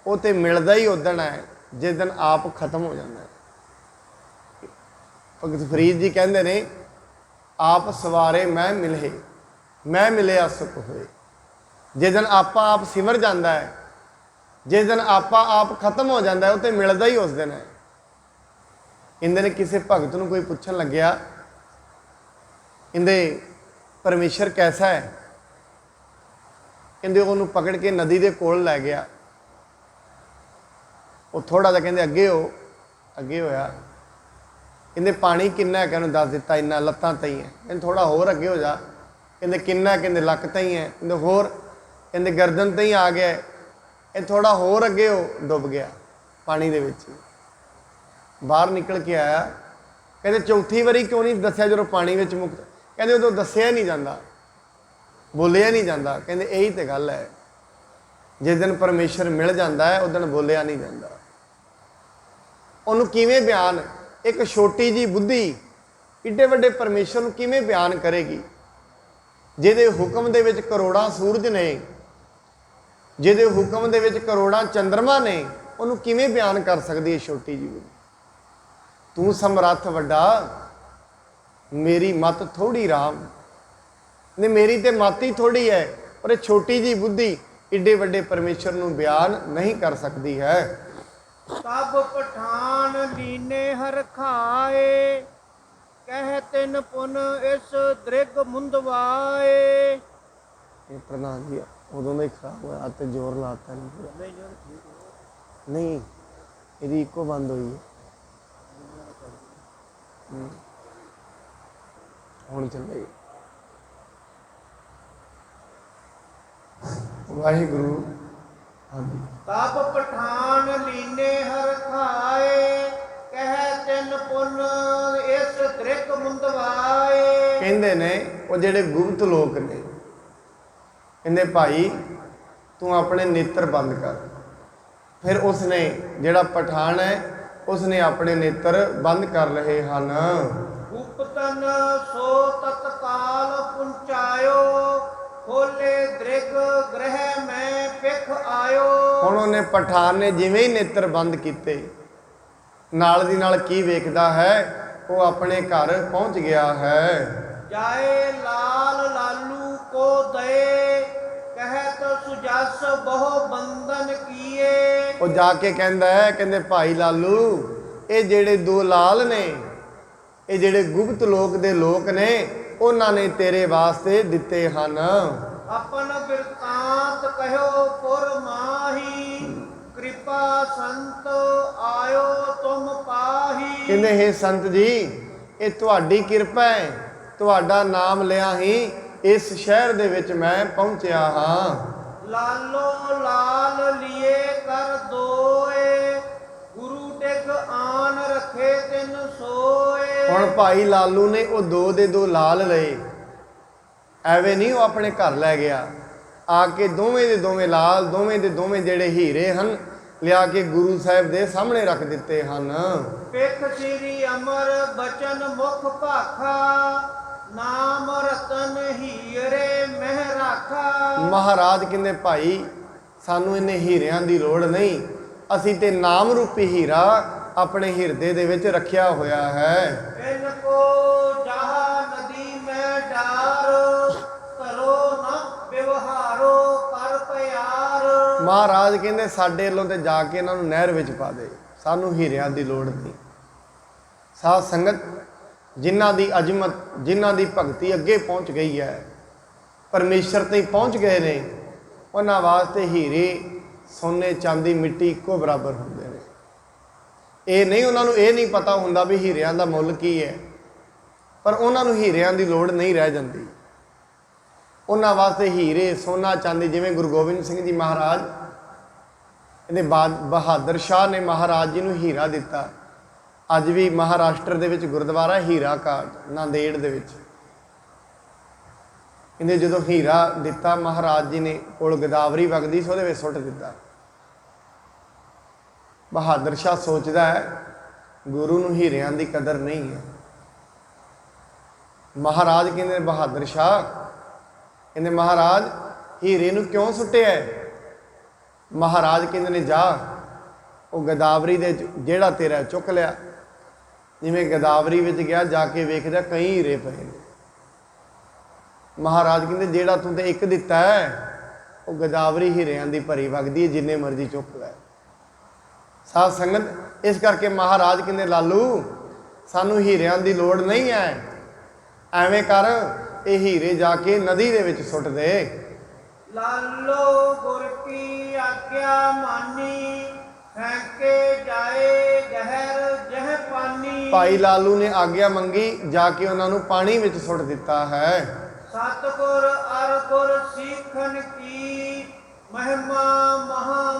ਉਹ ਤੇ ਮਿਲਦਾ ਹੀ ਉਦਣ ਹੈ ਜਿਸ ਦਿਨ ਆਪ ਖਤਮ ਹੋ ਜਾਂਦਾ ਹੈ। ਭਗਤ ਫਰੀਦ ਜੀ ਕਹਿੰਦੇ ਨੇ, ਆਪ ਸਵਾਰੇ ਮੈਂ ਮਿਲਿਆ ਸੁਖ ਹੋਏ। ਜਿਸ ਦਿਨ ਆਪਾਂ ਆਪ ਸਿਮਰ ਜਾਂਦਾ ਹੈ, ਜਿਸ ਦਿਨ ਆਪਾਂ ਆਪ ਖਤਮ ਹੋ ਜਾਂਦਾ ਹੈ, ਉਹ ਤੇ ਮਿਲਦਾ ਹੀ ਉਸ ਦਿਨ ਹੈ। ਕਹਿੰਦੇ ਨੇ ਕਿਸੇ ਭਗਤ ਨੂੰ ਕੋਈ ਪੁੱਛਣ ਲੱਗਿਆ, ਕਹਿੰਦੇ ਪਰਮੇਸ਼ਰ ਕੈਸਾ ਹੈ। ਕਹਿੰਦੇ ਉਹਨੂੰ ਪਕੜ ਕੇ ਨਦੀ ਦੇ ਕੋਲ ਲੈ ਗਿਆ। ਉਹ ਥੋੜਾ ਜਿਹਾ ਕਹਿੰਦੇ ਅੱਗੇ ਹੋਇਆ। ਕਹਿੰਦੇ ਪਾਣੀ ਕਿੰਨਾ ਹੈ, ਕਹਿੰਦੇ ਦੱਸ ਦਿੱਤਾ ਇੰਨਾ, ਲੱਤਾਂ ਤਈ ਹੈ। ਕਹਿੰਦੇ ਥੋੜਾ ਹੋਰ ਅੱਗੇ ਹੋ ਜਾ। ਕਹਿੰਦੇ ਕਿੰਨਾ, ਕਹਿੰਦੇ ਲੱਕ ਤਈ ਹੈ। ਕਹਿੰਦੇ ਹੋਰ, ਕਹਿੰਦੇ ਗਰਦਨ ਤਈ ਆ ਗਿਆ। ਇਹ ਥੋੜਾ ਹੋਰ ਅੱਗੇ ਉਹ ਡੁੱਬ ਗਿਆ ਪਾਣੀ ਦੇ ਵਿੱਚ, ਬਾਹਰ ਨਿਕਲ ਕੇ ਆਇਆ। ਕਹਿੰਦੇ ਚੌਥੀ ਵਾਰੀ ਕਿਉਂ ਨਹੀਂ ਦੱਸਿਆ ਜਦੋਂ ਪਾਣੀ ਵਿੱਚ ਮੁਕਤ? ਕਹਿੰਦੇ ਉਦੋਂ ਦੱਸਿਆ ਨਹੀਂ ਜਾਂਦਾ, ਬੋਲਿਆ ਨਹੀਂ ਜਾਂਦਾ। ਕਹਿੰਦੇ ਇਹੀ ਤੇ ਗੱਲ ਹੈ, ਜਿਸ ਦਿਨ ਪਰਮੇਸ਼ਰ ਮਿਲ ਜਾਂਦਾ ਹੈ ਉਸ ਦਿਨ ਬੋਲਿਆ ਨਹੀਂ ਜਾਂਦਾ। ਉਹਨੂੰ ਕਿਵੇਂ ਬਿਆਨ, ਇੱਕ ਛੋਟੀ ਜੀ ਬੁੱਧੀ ਏਡੇ ਵੱਡੇ ਪਰਮੇਸ਼ਰ ਨੂੰ ਕਿਵੇਂ ਬਿਆਨ ਕਰੇਗੀ, ਜਿਹਦੇ ਹੁਕਮ ਦੇ ਵਿੱਚ ਕਰੋੜਾਂ ਸੂਰਜ ਨੇ, ਜਿਹਦੇ ਹੁਕਮ ਦੇ ਵਿੱਚ ਕਰੋੜਾਂ ਚੰਦਰਮਾ ਨੇ, ਉਹਨੂੰ ਕਿਵੇਂ ਬਿਆਨ ਕਰ ਸਕਦੀ ਹੈ ਛੋਟੀ ਜੀ ਬੁੱਧੀ। ਤੂੰ ਸਮਰੱਥ ਵੱਡਾ, ਮੇਰੀ ਮੱਤ ਥੋੜੀ ਰਾਮ ਨੇ, ਮੇਰੀ ਤੇ ਮੱਤ ਹੀ ਥੋੜੀ ਹੈ, ਪਰ ਇਹ ਛੋਟੀ ਜੀ ਬੁੱਧੀ ਏਡੇ ਵੱਡੇ ਪਰਮੇਸ਼ਰ ਨੂੰ ਬਿਆਨ ਨਹੀਂ ਕਰ ਸਕਦੀ ਹੈ। ਤਬ ਪਠਾਨ ਲੀਨੇ ਹਰ ਖਾਏ, ਕਹਿ ਤਿਨ ਪੁਨ ਇਸ ਦ੍ਰਿਗ ਮੁੰਦਵਾਏ। ਇਹ ਪ੍ਰਧਾਨ ਜੀ ਉਦੋਂ ਦਾ ਹੀ ਖਰਾਬ ਹੋਇਆ, ਤੇ ਜ਼ੋਰ ਲਾਤਾ ਨਹੀਂ ਪੂਰਾ। ਨਹੀਂ, ਇਹਦੀ ਇੱਕੋ ਬੰਦ ਹੋਈ ਹੈ, ਹੁਣ ਚੱਲੇਗੀ। ਵਾਹਿਗੁਰੂ। ਹਾਂਜੀ। ਤਬ ਪਠਾਨ ਲੀਨੇ ਹਰ ਖਾਏ, ਕਹਿ ਤਿਨ ਪੁਨ ਇਸ ਦ੍ਰਿਗ ਮੁੰਦਵਾਏ। ਕਹਿੰਦੇ ਨੇ ਉਹ ਜਿਹੜੇ ਗੁਪਤ ਲੋਕ ਨੇ, ਕਹਿੰਦੇ ਭਾਈ ਤੂੰ ਆਪਣੇ ਨੇਤਰ ਬੰਦ ਕਰ। ਫਿਰ ਉਸਨੇ, ਜਿਹੜਾ ਪਠਾਨ ਹੈ, ਉਸਨੇ ਆਪਣੇ ਨੇਤਰ ਬੰਦ ਕਰ ਲਏ ਹਨ। ਗੁਪਤਨ ਸੋ ਤਤਕਾਲ ਪੁੰਚਾਇਓ, ਖੋਲੇ ਦ੍ਰਿਗ ਗ੍ਰਹਿ ਮੈਂ ਪਿਖ ਆਇਓ। ਹੁਣ ਉਹਨੇ ਪਠਾਨ ਨੇ ਜਿਵੇਂ ਹੀ ਨੇਤਰ ਬੰਦ ਕੀਤੇ, ਨਾਲ ਦੀ ਨਾਲ ਕੀ ਵੇਖਦਾ ਹੈ, ਉਹ ਆਪਣੇ ਘਰ ਪਹੁੰਚ ਗਿਆ ਹੈ। ਜਾਏ ਲਾਲ ਲਾਲੂ ਕੋ ਦਏ, ਕਹਿਤ ਸੁਜਸ ਬਹੁ ਬੰਧਨ ਕੀਏ। ਉਹ ਜਾ ਕੇ ਕਹਿੰਦਾ ਹੈ, ਕਹਿੰਦੇ ਭਾਈ ਲਾਲੂ, ਇਹ ਜਿਹੜੇ ਦੋ ਲਾਲ ਨੇ, ਇਹ ਜਿਹੜੇ ਗੁਪਤ ਲੋਕ ਦੇ ਲੋਕ ਨੇ, ਉਹਨਾਂ ਨੇ ਤੇਰੇ ਵਾਸਤੇ ਦਿੱਤੇ ਹਨ। ਆਪਨ ਬਿਰਤਾਂਤ ਕਹਿਓ ਪੁਰ ਮਾਹੀ, ਕਿਰਪਾ ਸੰਤ ਆਇਓ ਤੁਮ ਪਾਹੀ। ਕਹਿੰਦੇ ਹੇ ਸੰਤ ਜੀ, ਇਹ ਤੁਹਾਡੀ ਕਿਰਪਾ ਹੈ, ਤੁਹਾਡਾ ਨਾਮ ਲਿਆ ਹੀ ਇਸ ਸ਼ਹਿਰ ਦੇ ਵਿੱਚ ਮੈਂ ਪਹੁੰਚਿਆ ਹਾਂ। ਲਾਲੋ ਲਾਲ ਲੀਏ ਕਰ ਦੋਏ, ਗੁਰੂ ਟਿਕ ਆਨ ਰੱਖੇ ਤਿਨ ਸੋਏ। ਹੁਣ ਭਾਈ ਲਾਲੂ ਨੇ ਉਹ ਦੋ ਦੇ ਦੋ ਲਾਲ ਲਏ, ਐਵੇਂ ਨਹੀਂ ਉਹ ਆਪਣੇ ਘਰ ਲੈ ਗਿਆ, ਆ ਕੇ ਦੋਵੇਂ ਦੇ ਦੋਵੇਂ ਲਾਲ, ਦੋਵੇਂ ਦੇ ਦੋਵੇਂ ਜਿਹੜੇ ਹੀਰੇ ਹਨ, ਲਿਆ ਕੇ ਗੁਰੂ ਸਾਹਿਬ ਦੇ ਸਾਹਮਣੇ ਰੱਖ ਦਿੱਤੇ ਹਨ। ਪਿਖ ਸ੍ਰੀ ਅਮਰ ਬਚਨ ਮੁਖ ਭਾਖਾ, ਨਾਮ ਰਤਨ ਹੀਰੇ ਮਹਿ ਰਾਖਾ। ਮਹਾਰਾਜ ਕਹਿੰਦੇ ਭਾਈ ਸਾਨੂੰ ਇਹਨੇ ਹੀਰਿਆਂ ਦੀ ਲੋੜ ਨਹੀਂ, ਅਸੀਂ ਤੇ ਨਾਮ ਰੂਪੀ ਹੀਰਾ ਆਪਣੇ ਹਿਰਦੇ ਦੇ ਵਿੱਚ ਰੱਖਿਆ ਹੋਇਆ ਹੈ। ਇਨ ਕੋ ਜਹਾ ਨਦੀ ਮਹਾਰਾਜ ਕਹਿੰਦੇ ਸਾਡੇ ਵੱਲੋਂ ਤੇ ਜਾ ਕੇ ਇਹਨਾਂ ਨੂੰ ਨਹਿਰ ਵਿੱਚ ਪਾ ਦੇ, ਸਾਨੂੰ ਹੀਰਿਆਂ ਦੀ ਲੋੜ ਨਹੀਂ। ਸਾਧ ਸੰਗਤ, ਜਿਨ੍ਹਾਂ ਦੀ ਅਜ਼ਮਤ, ਜਿਨ੍ਹਾਂ ਦੀ ਭਗਤੀ ਅੱਗੇ ਪਹੁੰਚ ਗਈ ਹੈ, ਪਰਮੇਸ਼ਰ ਤੇ ਪਹੁੰਚ ਗਏ ਨੇ, ਉਹਨਾਂ ਵਾਸਤੇ ਹੀਰੇ, ਸੋਨੇ, ਚਾਂਦੀ, ਮਿੱਟੀ ਇੱਕੋ ਬਰਾਬਰ ਹੁੰਦੇ ਨੇ। ਇਹ ਨਹੀਂ, ਉਹਨਾਂ ਨੂੰ ਇਹ ਨਹੀਂ ਪਤਾ ਹੁੰਦਾ ਵੀ ਹੀਰਿਆਂ ਦਾ ਮੁੱਲ ਕੀ ਹੈ, ਪਰ ਉਹਨਾਂ ਨੂੰ ਹੀਰਿਆਂ ਦੀ ਲੋੜ ਨਹੀਂ ਰਹਿ ਜਾਂਦੀ। ਉਹਨਾਂ ਵਾਸਤੇ ਹੀਰੇ, ਸੋਨਾ, ਚਾਂਦੀ, ਜਿਵੇਂ ਗੁਰੂ ਗੋਬਿੰਦ ਸਿੰਘ ਜੀ ਮਹਾਰਾਜ, ਇਹਦੇ ਬਾਅਦ ਬਹਾਦਰ ਸ਼ਾਹ ਨੇ ਮਹਾਰਾਜ ਜੀ ਨੂੰ ਹੀਰਾ ਦਿੱਤਾ। ਅੱਜ ਵੀ ਮਹਾਰਾਸ਼ਟਰ ਦੇ ਵਿੱਚ ਗੁਰਦੁਆਰਾ ਹੀਰਾ ਘਾਟ, ਨਾਂਦੇੜ ਦੇ ਵਿੱਚ। ਇਹਦੇ ਜਦੋਂ ਹੀਰਾ ਦਿੱਤਾ ਮਹਾਰਾਜ ਜੀ ਨੇ, ਕੋਲ ਗੋਦਾਵਰੀ ਵਗਦੀ ਸੀ, ਉਹਦੇ ਵਿੱਚ ਸੁੱਟ ਦਿੱਤਾ। ਬਹਾਦਰ ਸ਼ਾਹ ਸੋਚਦਾ ਹੈ ਗੁਰੂ ਨੂੰ ਹੀਰਿਆਂ ਦੀ ਕਦਰ ਨਹੀਂ ਹੈ। ਮਹਾਰਾਜ ਕਹਿੰਦੇ ਬਹਾਦਰ ਸ਼ਾਹ, ਕਹਿੰਦੇ ਮਹਾਰਾਜ ਹੀਰੇ ਨੂੰ ਕਿਉਂ ਸੁੱਟਿਆ? ਮਹਾਰਾਜ ਕਹਿੰਦੇ ਨੇ ਜਾ ਉਹ ਗੋਦਾਵਰੀ ਦੇ ਜਿਹੜਾ ਤੇਰਾ ਚੁੱਕ ਲਿਆ। ਜਿਵੇਂ ਗੋਦਾਵਰੀ ਵਿੱਚ ਗਿਆ, ਜਾ ਕੇ ਵੇਖਦਾ ਕਈ ਹੀਰੇ ਪਏ ਨੇ। ਮਹਾਰਾਜ ਕਹਿੰਦੇ ਜਿਹੜਾ ਤੂੰ ਤੇ ਇੱਕ ਦਿੱਤਾ ਹੈ, ਉਹ ਗੋਦਾਵਰੀ ਹੀਰਿਆਂ ਦੀ ਭਰੀ ਵਗਦੀ ਹੈ, ਜਿੰਨੇ ਮਰਜ਼ੀ ਚੁੱਕ ਲੈ। ਸਾਧ ਸੰਗਤ, ਇਸ ਕਰਕੇ ਮਹਾਰਾਜ ਕਹਿੰਦੇ ਲਾਲੂ ਸਾਨੂੰ ਹੀਰਿਆਂ ਦੀ ਲੋੜ ਨਹੀਂ ਹੈ, ਐਵੇਂ ਕਰ ਇਹ ਹੀਰੇ ਜਾ ਕੇ ਨਦੀ ਦੇ ਵਿੱਚ ਸੁੱਟ ਦੇ। ਲਾਲੋ ਗੁਰ ਕੀ ਆਗਿਆ ਮਾਨੀ, ਫੈਂਕੇ ਜਾਏ ਗਹਿਰ ਜਹ ਪਾਨੀ। ਭਾਈ ਲਾਲੂ ਨੇ ਆਗਿਆ ਮੰਗੀ, ਜਾ ਕੇ ਉਹਨਾਂ ਨੂੰ ਪਾਣੀ ਵਿੱਚ ਸੁੱਟ ਦਿੱਤਾ ਹੈ। ਸਤਿਗੁਰ ਅਰ ਗੁਰ ਸਿੱਖਨ ਕੀ ਮਹਿਮਾ ਮਹਾ